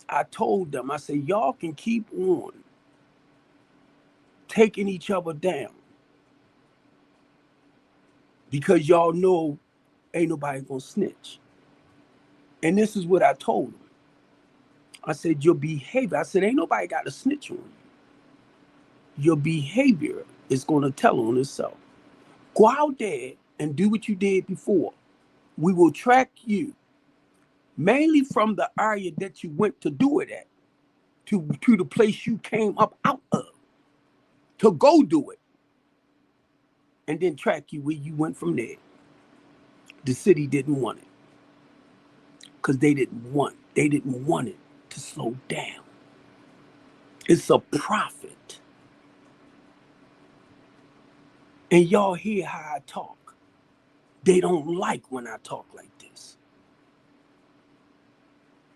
I told them, I said, y'all can keep on taking each other down because y'all know ain't nobody gonna snitch. And this is what I told them. I said, your behavior, I said, ain't nobody got to snitch on you. Your behavior is gonna tell on itself. Go out there and do what you did before. We will track you, mainly from the area that you went to do it at, to the place you came up out of, to go do it, and then track you where you went from there. The city didn't want it, because they didn't want it to slow down. It's a profit. And y'all hear how I talk. They don't like when I talk like this.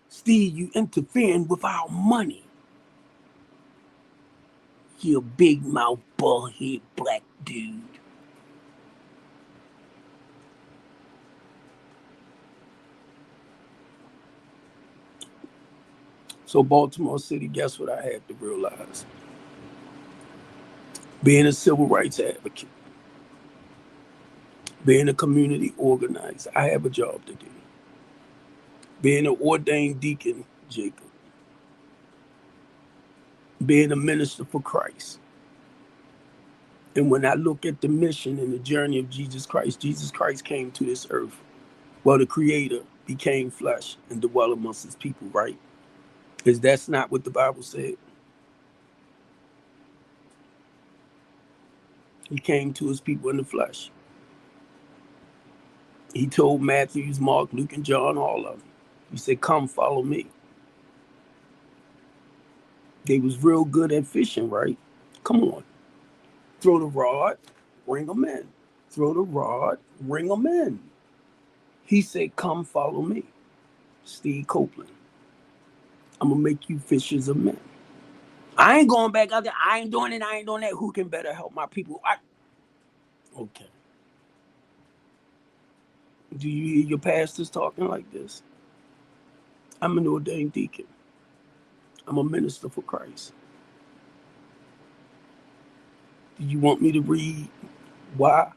Steve, you interfering with our money. You big mouth, bald-head black dude. So Baltimore City, guess what I had to realize? Being a civil rights advocate, being a community organizer, I have a job to do. Being an ordained deacon, Jacob. Being a minister for Christ. And when I look at the mission and the journey of Jesus Christ came to this earth. Well, the Creator became flesh and dwelt amongst his people, right? Because that's not what the Bible said. He came to his people in the flesh. He told Matthew, Mark, Luke, and John, all of them. He said, come follow me. They was real good at fishing, right? Come on. Throw the rod, bring them in. Throw the rod, bring them in. He said, come follow me. Steve Copeland. I'm going to make you fishers of men. I ain't going back out there. I ain't doing it. I ain't doing that. Who can better help my people? Okay. Do you hear your pastors talking like this? I'm an ordained deacon. I'm a minister for Christ. Do you want me to read why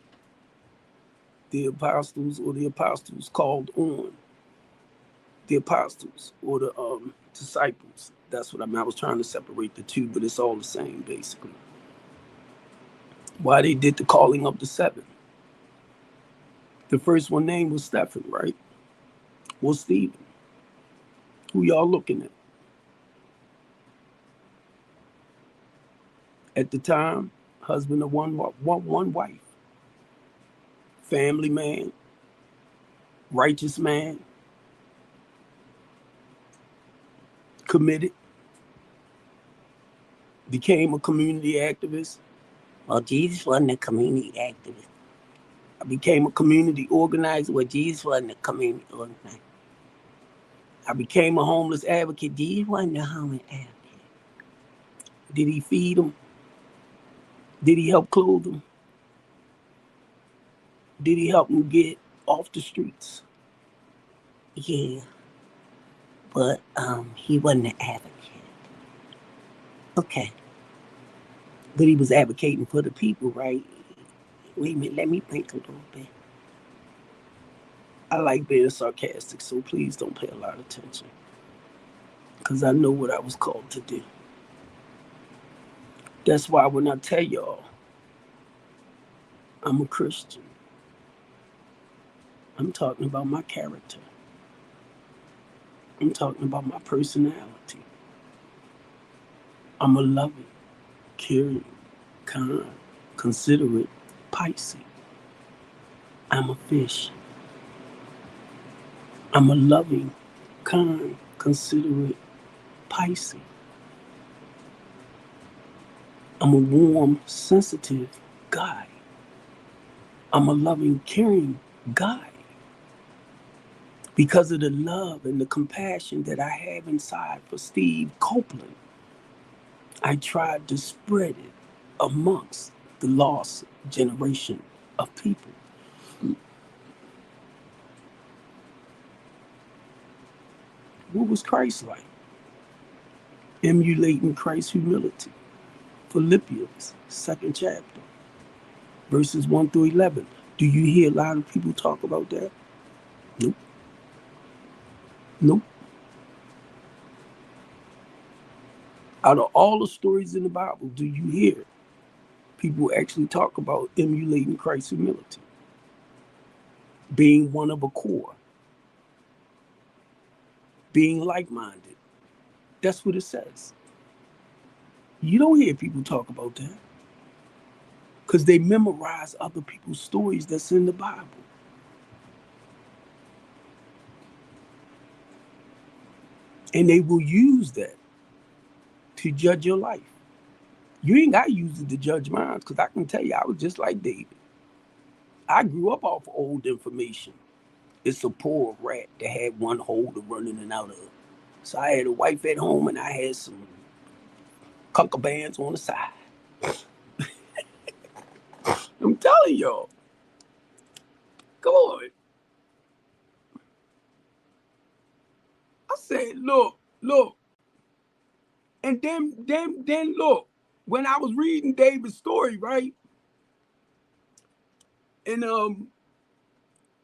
the apostles called on the apostles or the disciples? That's what I mean. I was trying to separate the two, but it's all the same, basically. Why they did the calling of the seven. The first one named was Stephen, right? Well, Stephen. Who y'all looking at? At the time, husband of one wife. Family man. Righteous man. Committed. Became a community activist. Well, Jesus wasn't a community activist. I became a community organizer. Well, Jesus wasn't a community organizer. I became a homeless advocate. Jesus wasn't a homeless advocate. Did he feed them? Did he help clothe them? Did he help him get off the streets? Yeah, but he wasn't an advocate. Okay. But he was advocating for the people, right? Wait a minute, let me think a little bit. I like being sarcastic, so please don't pay a lot of attention. Because I know what I was called to do. That's why when I tell y'all I'm a Christian, I'm talking about my character. I'm talking about my personality. I'm a loving, caring, kind, considerate Pisces. I'm a fish. I'm a loving, kind, considerate Pisces. I'm a warm, sensitive guy. I'm a loving, caring guy. Because of the love and the compassion that I have inside for Steve Copeland, I tried to spread it amongst the lost generation of people. What was Christ like? Emulating Christ's humility. Philippians, 2nd chapter, verses 1 through 11. Do you hear a lot of people talk about that? Nope. Nope. Out of all the stories in the Bible, do you hear people actually talk about emulating Christ's humility? Being one of a core. Being like-minded. That's what it says. You don't hear people talk about that. Because they memorize other people's stories that's in the Bible. And they will use that to judge your life. You ain't got to use it to judge mine, because I can tell you I was just like David. I grew up off of old information. It's a poor rat that had one hole to run in and out of. So I had a wife at home and I had some bands on the side. I'm telling y'all. Come on. I said, look. And then look, when I was reading David's story, right? And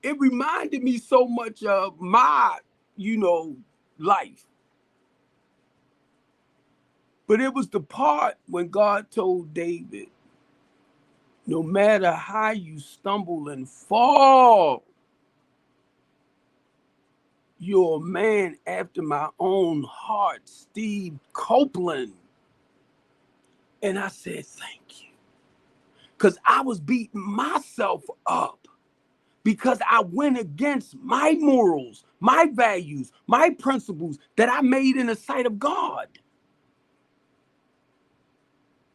it reminded me so much of my, life. But it was the part when God told David, no matter how you stumble and fall, you're a man after my own heart, Steve Copeland. And I said, thank you. Because I was beating myself up because I went against my morals, my values, my principles that I made in the sight of God.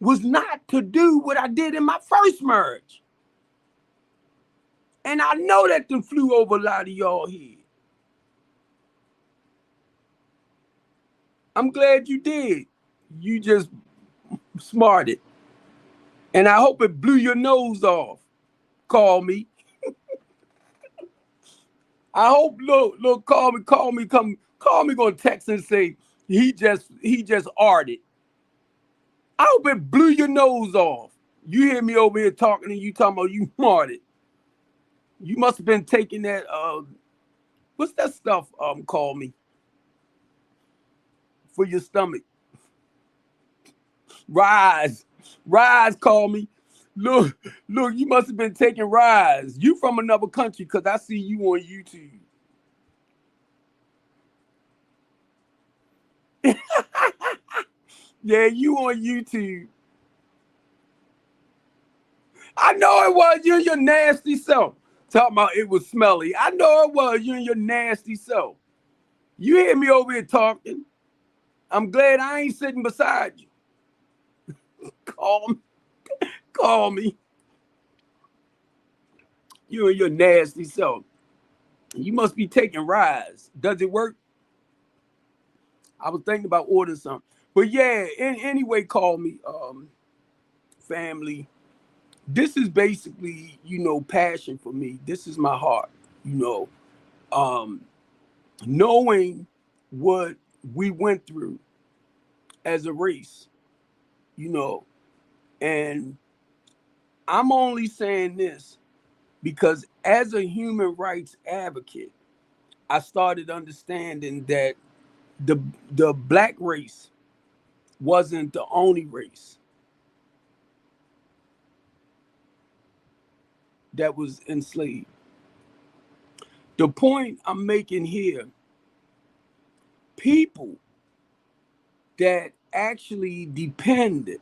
Was not to do what I did in my first marriage. And I know that them flew over a lot of y'all here. I'm glad you did. You just smarted. And I hope it blew your nose off. Call me. I hope look, call me, gonna text and say he just arted. I hope it blew your nose off. You hear me over here talking and you talking about you smarted. You must have been taking that what's that stuff call me for your stomach? Rise, call me. Look, you must have been taking Rise. You from another country because I see you on YouTube. Yeah, you on YouTube. I know it was you and your nasty self. Talking about it was smelly. I know it was you and your nasty self. You hear me over here talking. I'm glad I ain't sitting beside you. Call me. You and your nasty self. You must be taking Rise. Does it work? I was thinking about ordering something. But yeah, anyway, call me family. this is basically, passion for me. This is my heart, um, knowing what we went through as a race, you know, and I'm only saying this because as a human rights advocate, I started understanding that the the black race wasn't the only race that was enslaved. The point I'm making here, people that actually depended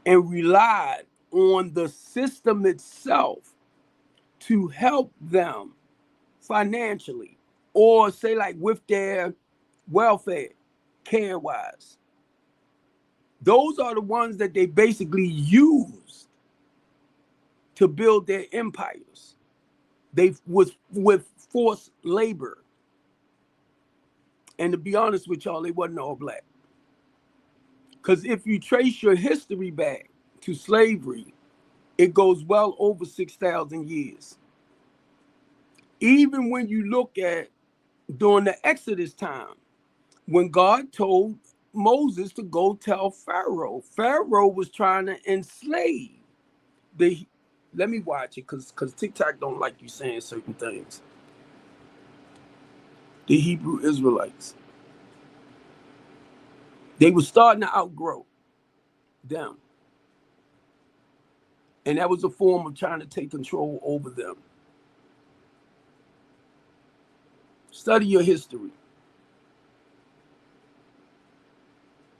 and relied on the system itself to help them financially or say like with their welfare care wise, those are the ones that they basically used to build their empires. They was with forced labor, and to be honest with y'all, they wasn't all black. Because if you trace your history back to slavery, it goes well over 6,000 years. Even when you look at during the Exodus time, when God told Moses to go tell Pharaoh, Pharaoh was trying to enslave the. Let me watch it because TikTok don't like you saying certain things. The Hebrew Israelites, they were starting to outgrow them, and that was a form of trying to take control over them. Study your history.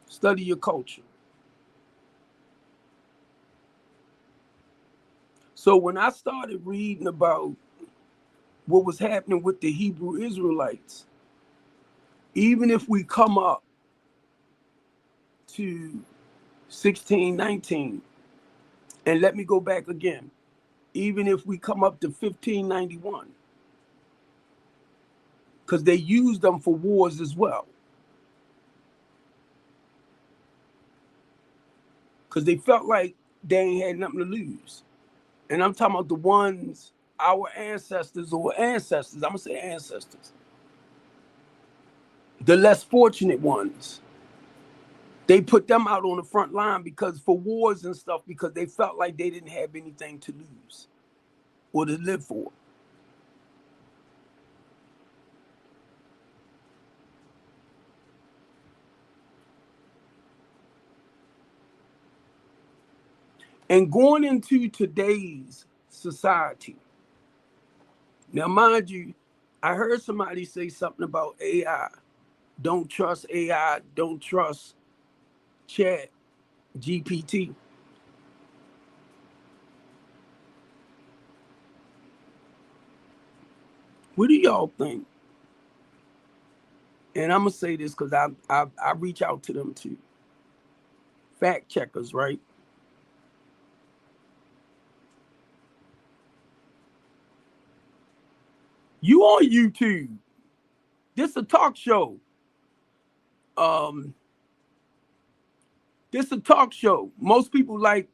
Study your culture. So when I started reading about what was happening with the Hebrew Israelites, even if we come up to 1619, and let me go back again, even if we come up to 1591, because they used them for wars as well, because they felt like they ain't had nothing to lose. And I'm talking about the ones, our ancestors or ancestors, I'm gonna say ancestors, the less fortunate ones. They put them out on the front line because for wars and stuff, because they felt like they didn't have anything to lose or to live for. And going into today's society, now mind you, I heard somebody say something about AI. Don't trust AI, don't trust chat GPT. What do y'all think? And I'm gonna say this because I reach out to them too. Fact checkers, right? You on YouTube. This a talk show. Um, this a talk show. Most people like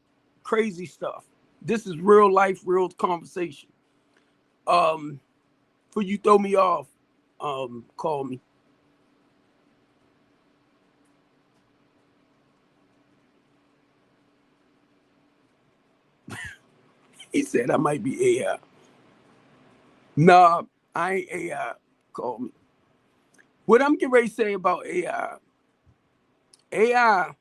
crazy stuff. This is real life, real conversation. Um, for you throw me off, call me. He said I might be AI. Nah, I ain't AI. Call me. What I'm getting ready to say about AI, AI,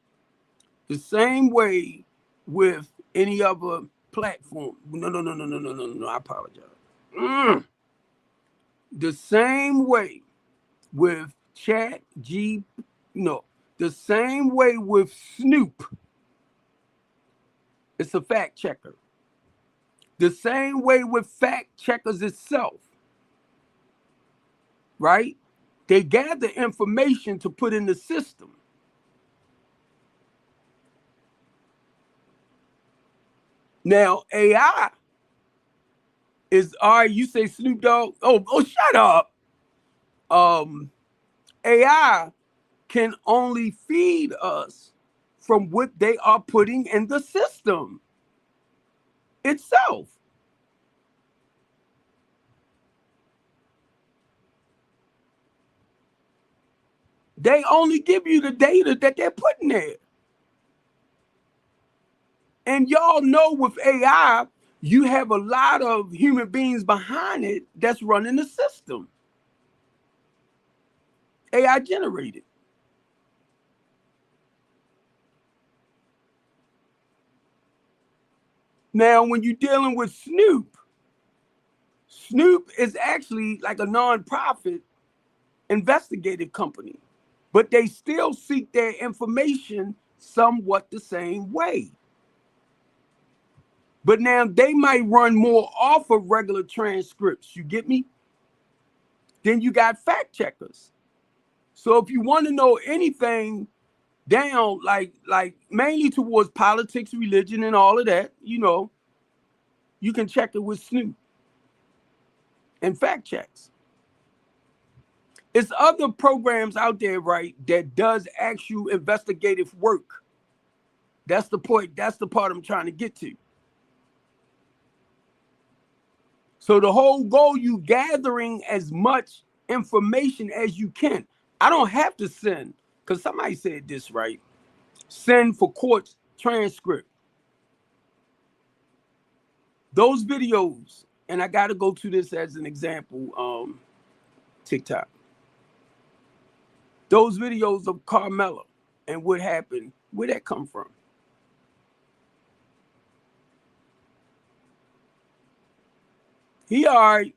the same way with any other platform. No. I apologize. Mm. The same way with Chat G, no, the same way with Snoop. It's a fact checker. The same way with fact checkers itself, right? They gather information to put in the system. Now, AI is all right. You say Snoop Dogg. Oh, shut up. AI can only feed us from what they are putting in the system. itself. They only give you the data that they're putting there. And y'all know with AI, you have a lot of human beings behind it that's running the system. AI generated. Now, when you're dealing with Snoop is actually like a nonprofit investigative company, but they still seek their information somewhat the same way. But now they might run more off of regular transcripts, you get me? Then you got fact checkers. So if you want to know anything down, like mainly towards politics, religion, and all of that, you can check it with Snoop and fact checks. It's other programs out there, right, that does actual investigative work. That's the point. That's the part I'm trying to get to. So the whole goal, you gathering as much information as you can. I don't have to send, because somebody said this, right? Send for court transcript. Those videos, and I got to go to this as an example, TikTok. Those videos of Carmela and what happened, where'd that come from? He already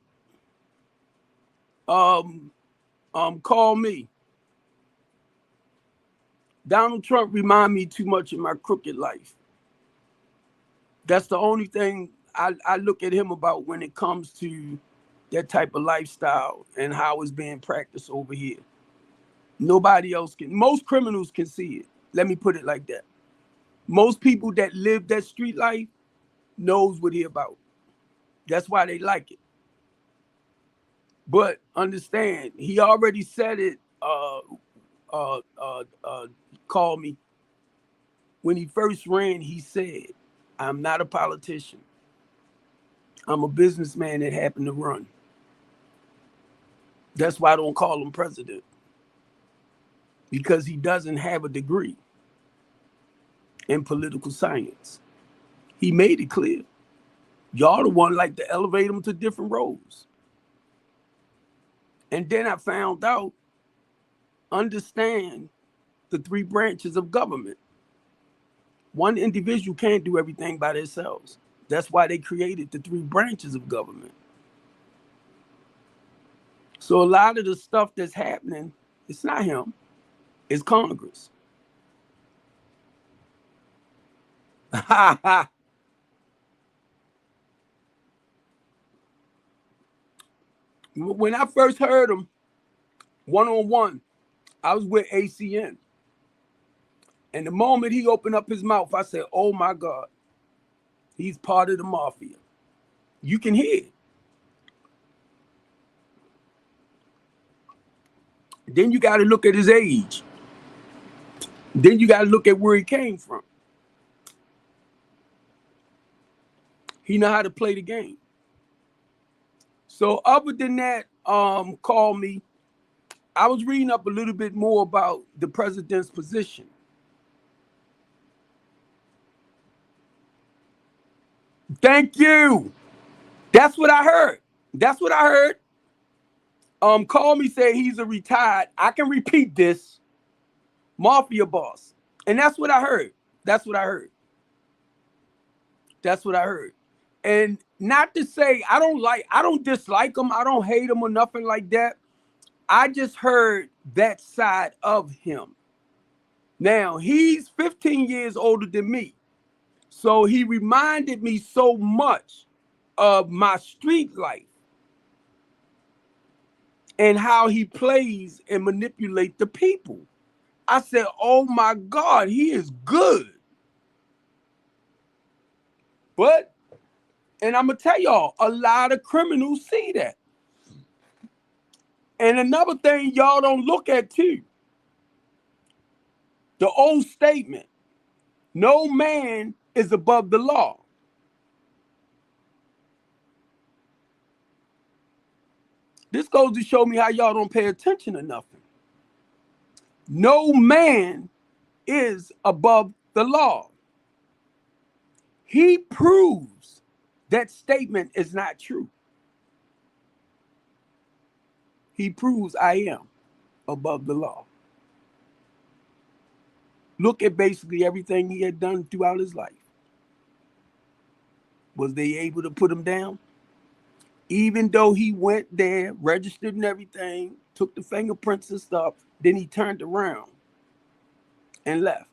called me. Donald Trump remind me too much of my crooked life. That's the only thing I look at him about when it comes to that type of lifestyle and how it's being practiced over here. Nobody else can. Most criminals can see it. Let me put it like that. Most people that live that street life knows what he about. That's why they like it. But understand, he already said it. Called me when he first ran. He said, "I'm not a politician. I'm a businessman that happened to run. That's why I don't call him president, because he doesn't have a degree in political science." He made it clear. Y'all the one like to elevate him to different roles. And then I found out, understand the three branches of government. One individual can't do everything by themselves. That's why they created the three branches of government. So a lot of the stuff that's happening, it's not him, it's Congress. When I first heard him one-on-one, I was with ACN. And the moment he opened up his mouth, I said, oh my God, he's part of the mafia. You can hear it. Then you got to look at his age. Then you got to look at where he came from. He know how to play the game. So other than that, call me. I was reading up a little bit more about the president's position. Thank you. That's what I heard. That's what I heard. Call me, say he's a retired, I can repeat this, mafia boss. And that's what I heard. That's what I heard. That's what I heard. And not to say I don't dislike him, I don't hate him or nothing like that. I just heard that side of him. Now, he's 15 years older than me. So he reminded me so much of my street life and how he plays and manipulates the people. I said, oh my God, he is good. But, and I'm going to tell y'all, a lot of criminals see that. And another thing y'all don't look at too, the old statement, no man is above the law. This goes to show me how y'all don't pay attention to nothing. No man is above the law. He proves that statement is not true. He proves I am above the law. Look at basically everything he had done throughout his life. Was they able to put him down? Even though he went there, registered and everything, took the fingerprints and stuff, then he turned around and left.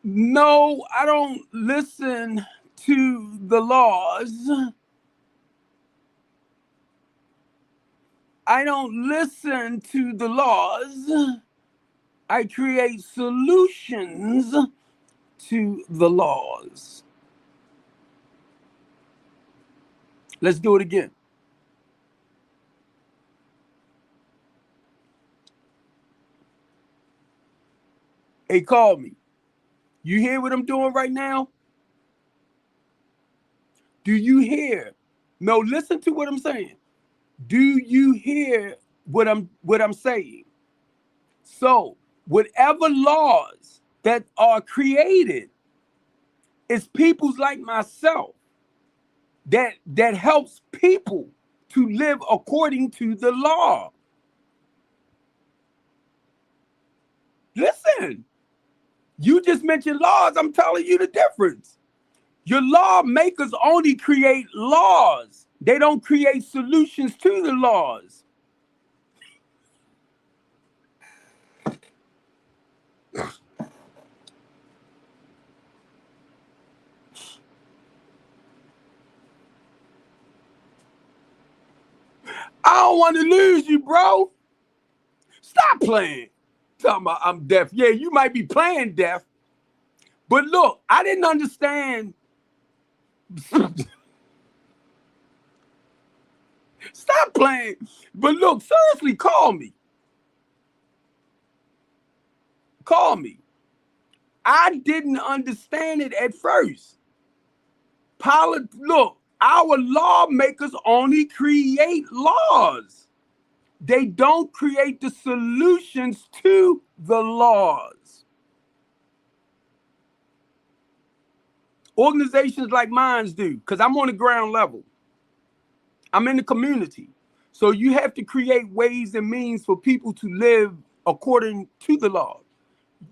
No, I don't listen to the laws. I don't listen to the laws. I create solutions to the laws. Let's do it again. Hey, call me. You hear what I'm doing right now? Do you hear? No, listen to what I'm saying. Do you hear what I'm saying? So, whatever laws that are created, it's peoples like myself that helps people to live according to the law. Listen, you just mentioned laws. I'm telling you the difference. Your lawmakers only create laws. They don't create solutions to the laws. I don't want to lose you, bro. Stop playing. Talking about I'm deaf. Yeah, you might be playing deaf. But look, I didn't understand. Stop playing. But look, seriously, call me. Call me. I didn't understand it at first. Look, our lawmakers only create laws. They don't create the solutions to the laws. Organizations like mine do, because I'm on the ground level. I'm in the community. So you have to create ways and means for people to live according to the law.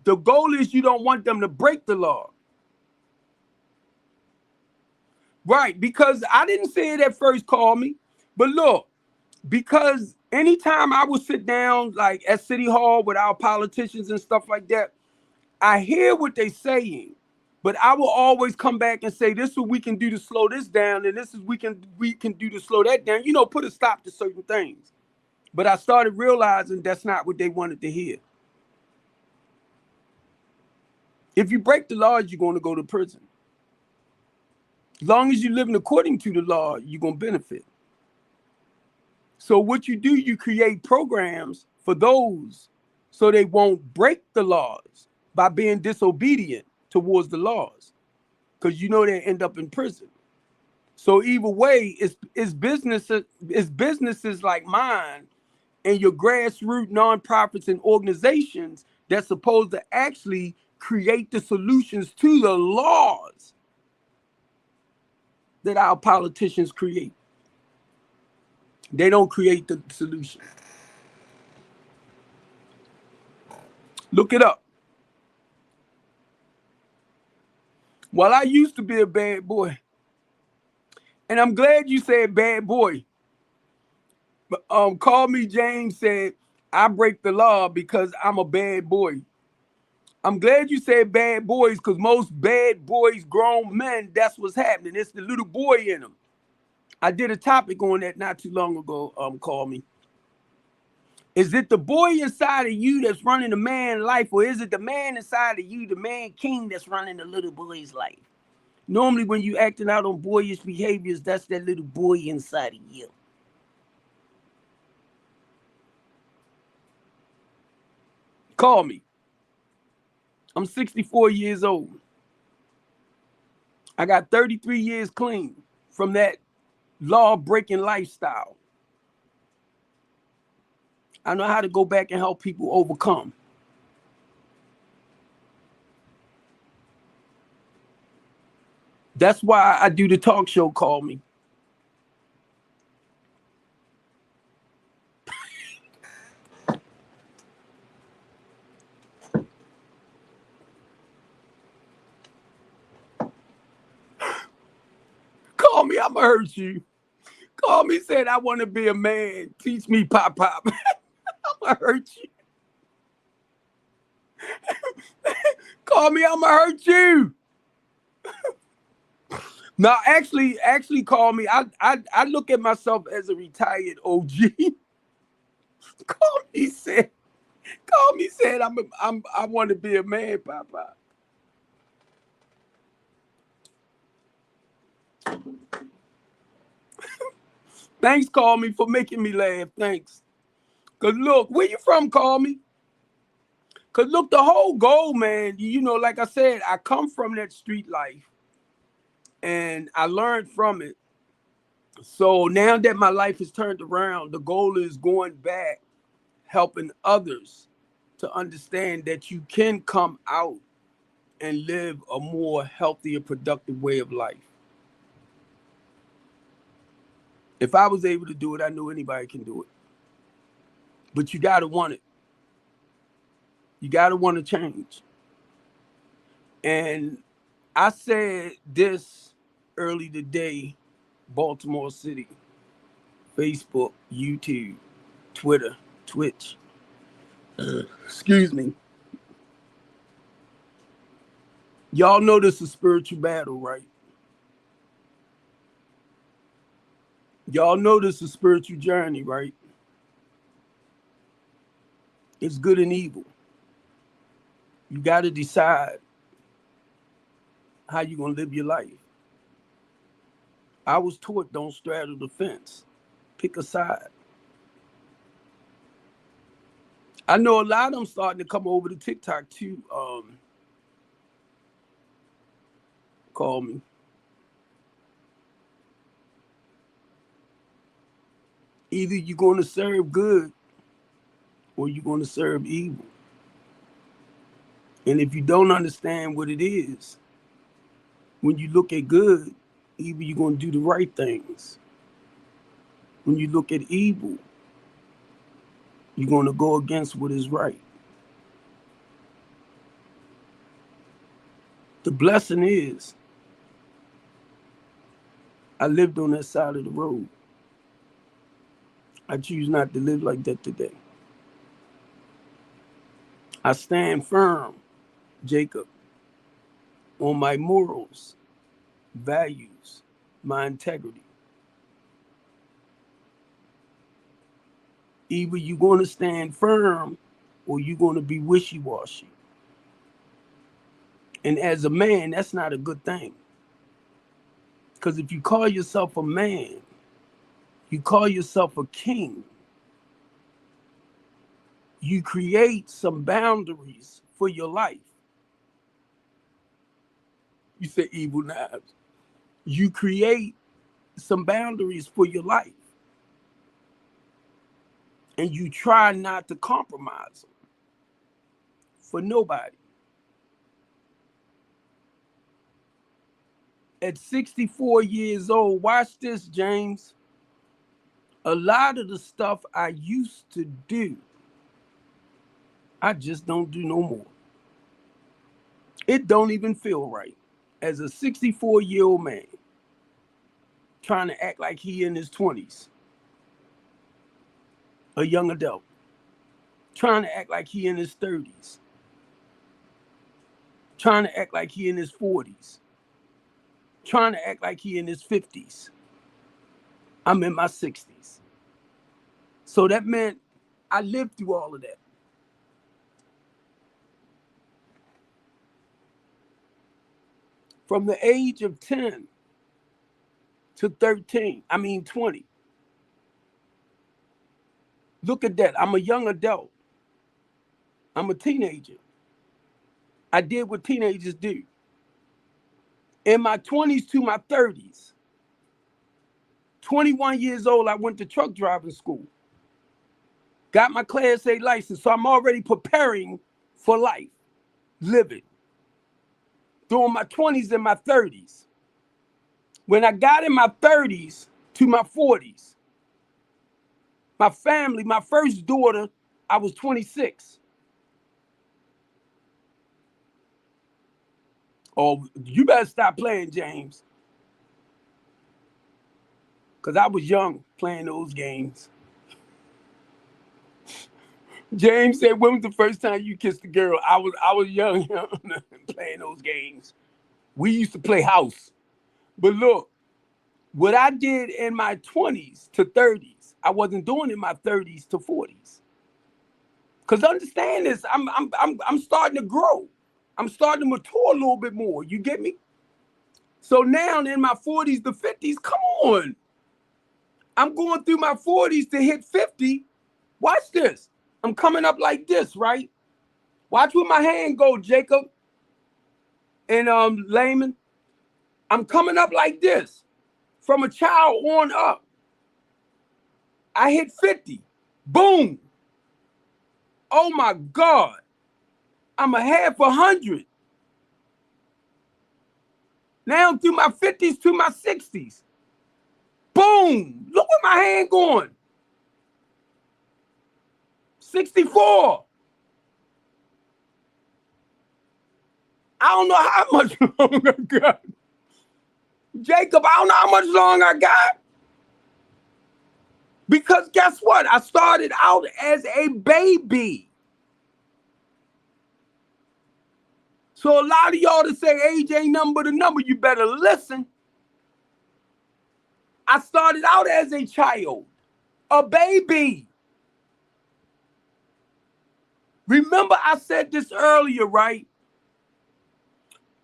The goal is you don't want them to break the law. Right, because I didn't say it at first, call me. But look, because anytime I would sit down like at City Hall with our politicians and stuff like that, I hear what they're saying, but I will always come back and say, this is what we can do to slow this down, and this is we can do to slow that down, put a stop to certain things. But I started realizing that's not what they wanted to hear. If you break the laws, you're going to go to prison. As long as you're living according to the law, you're going to benefit. So what you do, you create programs for those so they won't break the laws by being disobedient towards the laws, because they end up in prison. So either way, it's businesses like mine and your grassroots nonprofits and organizations that's supposed to actually create the solutions to the laws that our politicians create. They don't create the solution. Look it up. Well, I used to be a bad boy. And I'm glad you said bad boy. Call Me James said, I break the law because I'm a bad boy. I'm glad you said bad boys, because most bad boys, grown men, that's what's happening. It's the little boy in them. I did a topic on that not too long ago, Call Me. Is it the boy inside of you that's running the man life, or is it the man inside of you, the man king, that's running the little boy's life? Normally when you acting out on boyish behaviors, that's that little boy inside of you. Call me. I'm 64 years old. I got 33 years clean from that law-breaking lifestyle. I know how to go back and help people overcome. That's why I do the talk show, Call Me. Call me, I'ma hurt you. Call me, said I want to be a man. Teach me, pop pop. I'ma hurt you. Call me, I'ma hurt you. No, actually, Call Me. I look at myself as a retired OG. Call me said, I want to be a man, Papa. Thanks, Call Me, for making me laugh. Thanks. Cause look, where you from, Call Me? Cause look, the whole goal, man. You know, like I said, I come from that street life, and I learned from it. So now that my life is turned around, the goal is going back, helping others to understand that you can come out and live a more healthier, productive way of life. If I was able to do it, I know anybody can do it. But you got to want it. You got to want to change. And I said this early today, Baltimore City, Facebook, YouTube, Twitter, Twitch. Excuse me. Y'all know this is a spiritual battle, right? Y'all know this is a spiritual journey, right? It's good and evil. You got to decide how you're going to live your life. I was taught don't straddle the fence. Pick a side. I know a lot of them starting to come over to TikTok too. Call me. Either you're going to serve good or you're going to serve evil. And if you don't understand what it is, when you look at good, either you're going to do the right things. When you look at evil, you're going to go against what is right. The blessing is, I lived on that side of the road. I choose not to live like that today. I stand firm, Jacob, on my morals, values, my integrity. Either you're going to stand firm or you're going to be wishy-washy. And as a man, that's not a good thing. Because if you call yourself a man, you call yourself a king, you create some boundaries for your life. You say evil knives. You create some boundaries for your life. And you try not to compromise them for nobody. At 64 years old, watch this, James. A lot of the stuff I used to do, I just don't do no more. It don't even feel right. As a 64-year-old man, trying to act like he in his 20s, a young adult, trying to act like he in his 30s, trying to act like he in his 40s, trying to act like he in his 50s. I'm in my 60s. So that meant I lived through all of that. From the age of 10 to 20. Look at that. I'm a young adult. I'm a teenager. I did what teenagers do. In my 20s to my 30s, 21 years old, I went to truck driving school. Got my Class A license, so I'm already preparing for life, living, during my 20s and my 30s. When I got in my 30s to my 40s, my family, my first daughter, I was 26. Oh, you better stop playing, James. Because I was young playing those games. James said, when was the first time you kissed a girl? I was young playing those games. We used to play house. But look, what I did in my 20s to 30s, I wasn't doing in my 30s to 40s. Because understand this, I'm starting to grow. I'm starting to mature a little bit more. You get me? So now in my 40s to 50s, come on. I'm going through my 40s to hit 50. Watch this. I'm coming up like this, right? Watch where my hand go, Jacob and Layman. I'm coming up like this. From a child on up. I hit 50. Boom. Oh my God. I'm a half 100. Now through my 50s to my 60s. Boom. Look where my hand going. 64. I don't know how much longer I got. Jacob, I don't know how much longer I got. Because guess what? I started out as a baby. So a lot of y'all that say age ain't nothing but a number, you better listen. I started out as a child, a baby. Remember I said this earlier, right?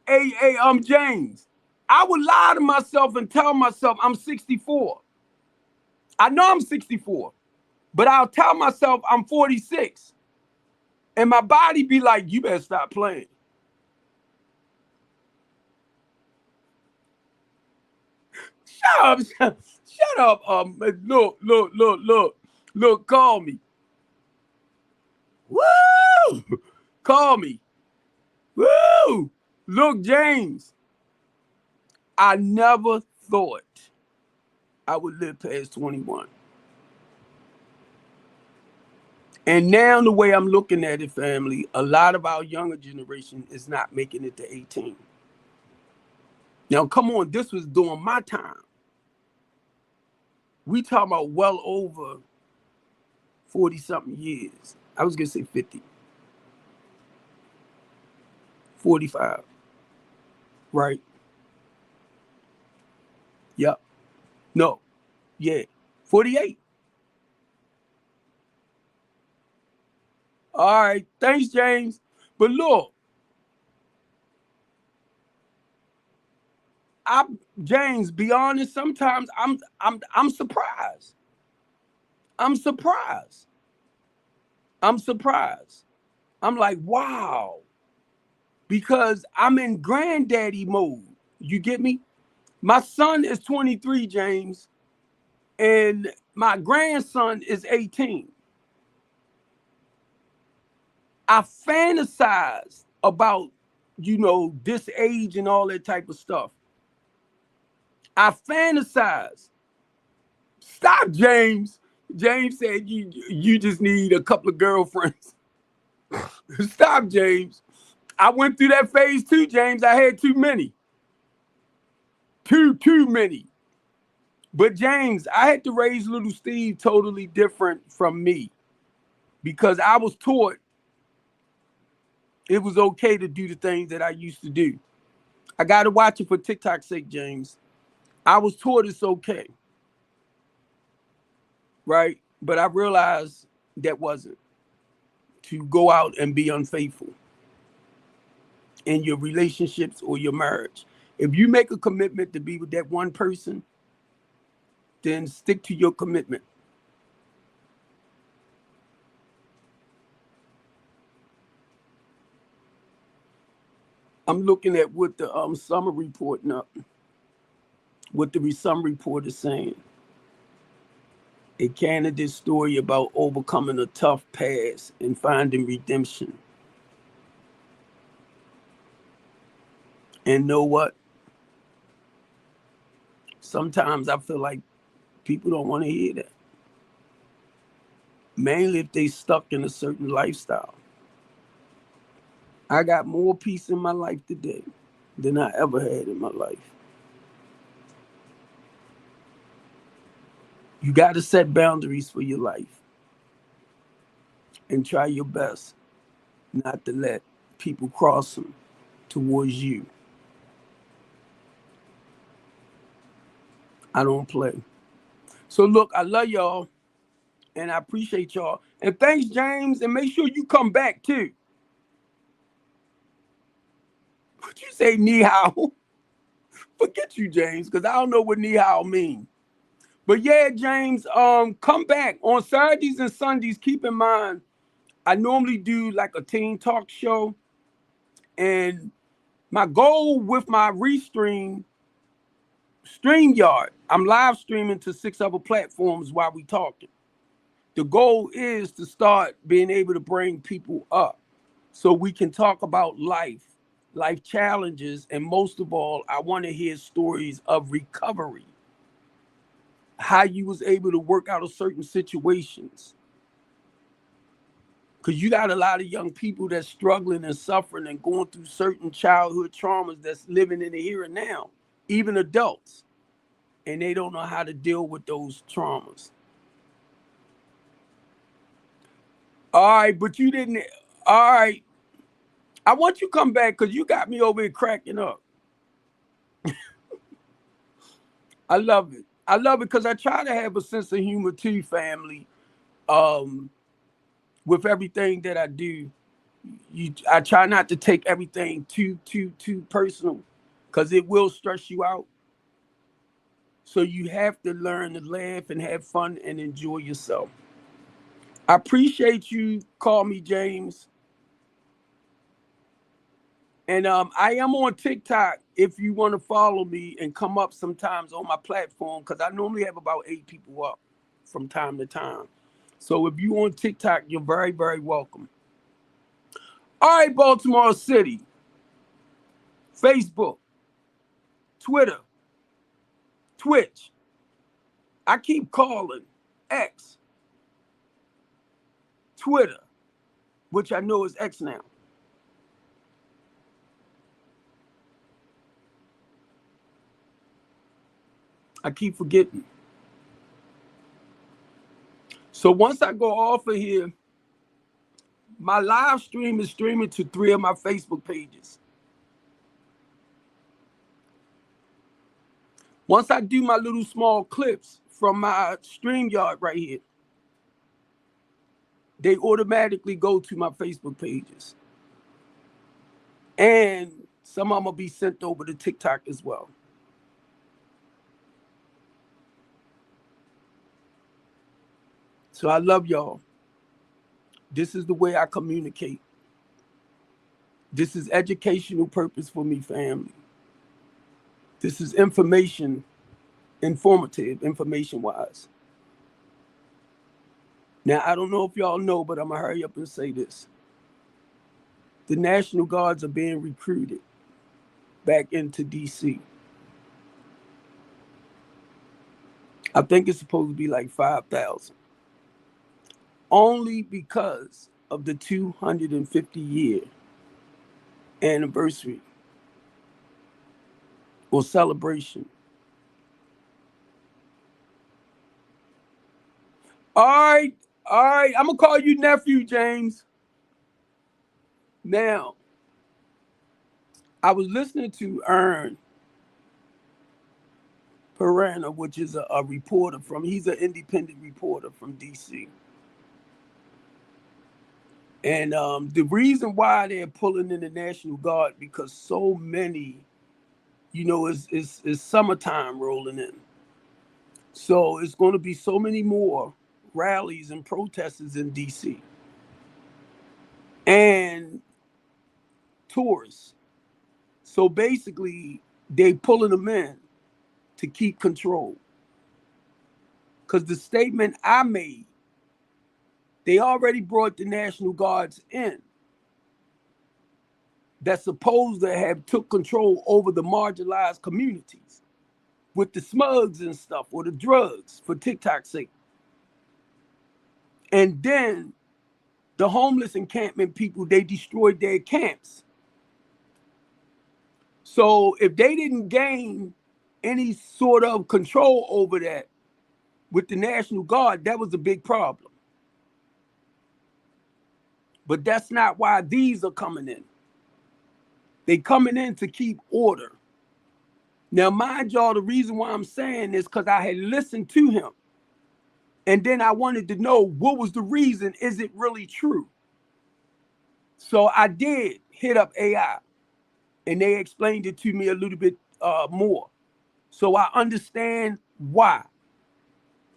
Hey, James, I would lie to myself and tell myself I'm 64. I know I'm 64, but I'll tell myself I'm 46. And my body be like, you better stop playing. Shut up. Look, call me. Woo! Call me. Woo! Look, James, I never thought I would live past 21. And now the way I'm looking at it, family, a lot of our younger generation is not making it to 18. Now, come on, this was during my time. We talking about well over 40-something years. I was going to say 50. 45. Right? Yep. No. Yeah. 48. All right. Thanks, James. But look, James, be honest, sometimes I'm surprised. I'm surprised. I'm like, wow. Because I'm in granddaddy mode. You get me? My son is 23, James, and my grandson is 18. I fantasize about, this age and all that type of stuff. I fantasize. Stop, James. James said you just need a couple of girlfriends. Stop, James. I went through that phase too, James. I had too many. Too many. But James, I had to raise little Steve totally different from me because I was taught it was okay to do the things that I used to do. I got to watch it for TikTok's sake, James. I was taught it's okay. Right? But I realized that wasn't to go out and be unfaithful in your relationships or your marriage. If you make a commitment to be with that one person, then stick to your commitment. I'm looking at what the summer report up, what the summer report is saying. a candidate story about overcoming a tough past and finding redemption. And know what? Sometimes I feel like people don't want to hear that. Mainly if they stuck in a certain lifestyle. I got more peace in my life today than I ever had in my life. You got to set boundaries for your life and try your best not to let people cross them towards you. I don't play. So look, I love y'all and I appreciate y'all. And thanks, James. And make sure you come back too. What you say, ni hao? Forget you, James, because I don't know what ni hao mean. But yeah, James, come back on Saturdays and Sundays. Keep in mind, I normally do like a teen talk show, and my goal with my StreamYard, I'm live streaming to 6 other platforms while we talking. The goal is to start being able to bring people up so we can talk about life challenges, and most of all, I want to hear stories of recovery, how you was able to work out of certain situations. Because you got a lot of young people that's struggling and suffering and going through certain childhood traumas that's living in the here and now, even adults, and they don't know how to deal with those traumas. All right, but you didn't. All right, I want you to come back because you got me over here cracking up. I love it. I love it because I try to have a sense of humor too, family. Um, with everything that I do, I try not to take everything too personal because it will stress you out. So you have to learn to laugh and have fun and enjoy yourself. I appreciate you. Call me James. And I am on TikTok if you want to follow me and come up sometimes on my platform because I normally have about 8 people up from time to time. So if you on TikTok, you're very, very welcome. All right, Baltimore City, Facebook, Twitter, Twitch. I keep calling X, Twitter, which I know is X now. I keep forgetting. So once I go off of here, my live stream is streaming to 3 of my Facebook pages. Once I do my little small clips from my StreamYard right here, they automatically go to my Facebook pages. And some of them will be sent over to TikTok as well. So I love y'all. This is the way I communicate. This is educational purpose for me, family. This is informative, information-wise. Now, I don't know if y'all know, but I'm going to hurry up and say this. The National Guards are being recruited back into D.C. I think it's supposed to be like 5,000. Only because of the 250-year anniversary or celebration. All right. I'm going to call you nephew, James. Now, I was listening to Ern Perana, which is a reporter he's an independent reporter from D.C. And the reason why they're pulling in the National Guard, because so many, it's summertime rolling in. So it's going to be so many more rallies and protests in D.C. and tourists. So basically, they pulling them in to keep control. Because the statement I made, they already brought the National Guards in that's supposed to have took control over the marginalized communities with the smugs and stuff, or the drugs, for TikTok's sake. And then the homeless encampment people, they destroyed their camps. So if they didn't gain any sort of control over that with the National Guard, that was a big problem. But that's not why these are coming in. They coming in to keep order. Now, mind y'all, the reason why I'm saying this because I had listened to him. And then I wanted to know what was the reason. Is it really true? So I did hit up AI, and they explained it to me a little bit more. So I understand why.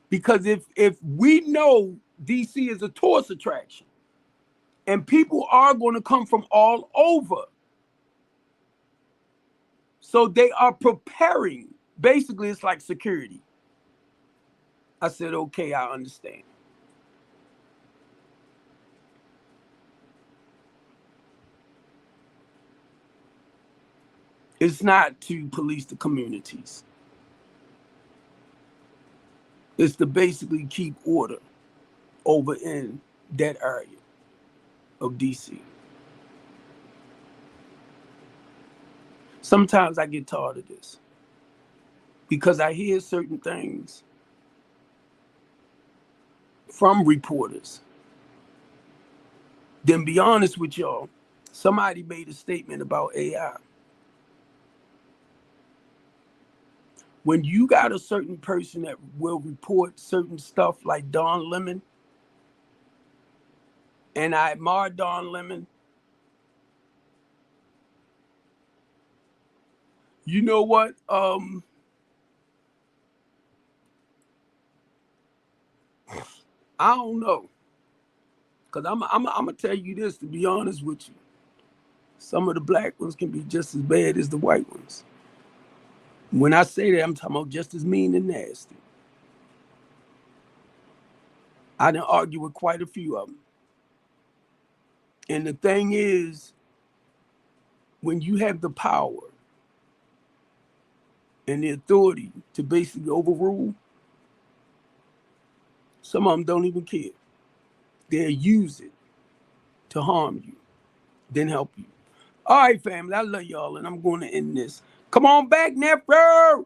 Because if we know DC is a tourist attraction, and people are going to come from all over, so they are preparing. Basically, it's like security. I said, okay, I understand. It's not to police the communities. It's to basically keep order over in that area of DC. Sometimes I get tired of this because I hear certain things from reporters. Then be honest with y'all, somebody made a statement about AI. When you got a certain person that will report certain stuff like Don Lemon, and I admire Don Lemon, you know what? I don't know. Because I'm going to tell you this, to be honest with you. Some of the black ones can be just as bad as the white ones. When I say that, I'm talking about just as mean and nasty. I done argue with quite a few of them. And the thing is, when you have the power and the authority to basically overrule, some of them don't even care. They'll use it to harm you, then help you. All right, family, I love y'all, and I'm going to end this. Come on back, nephew.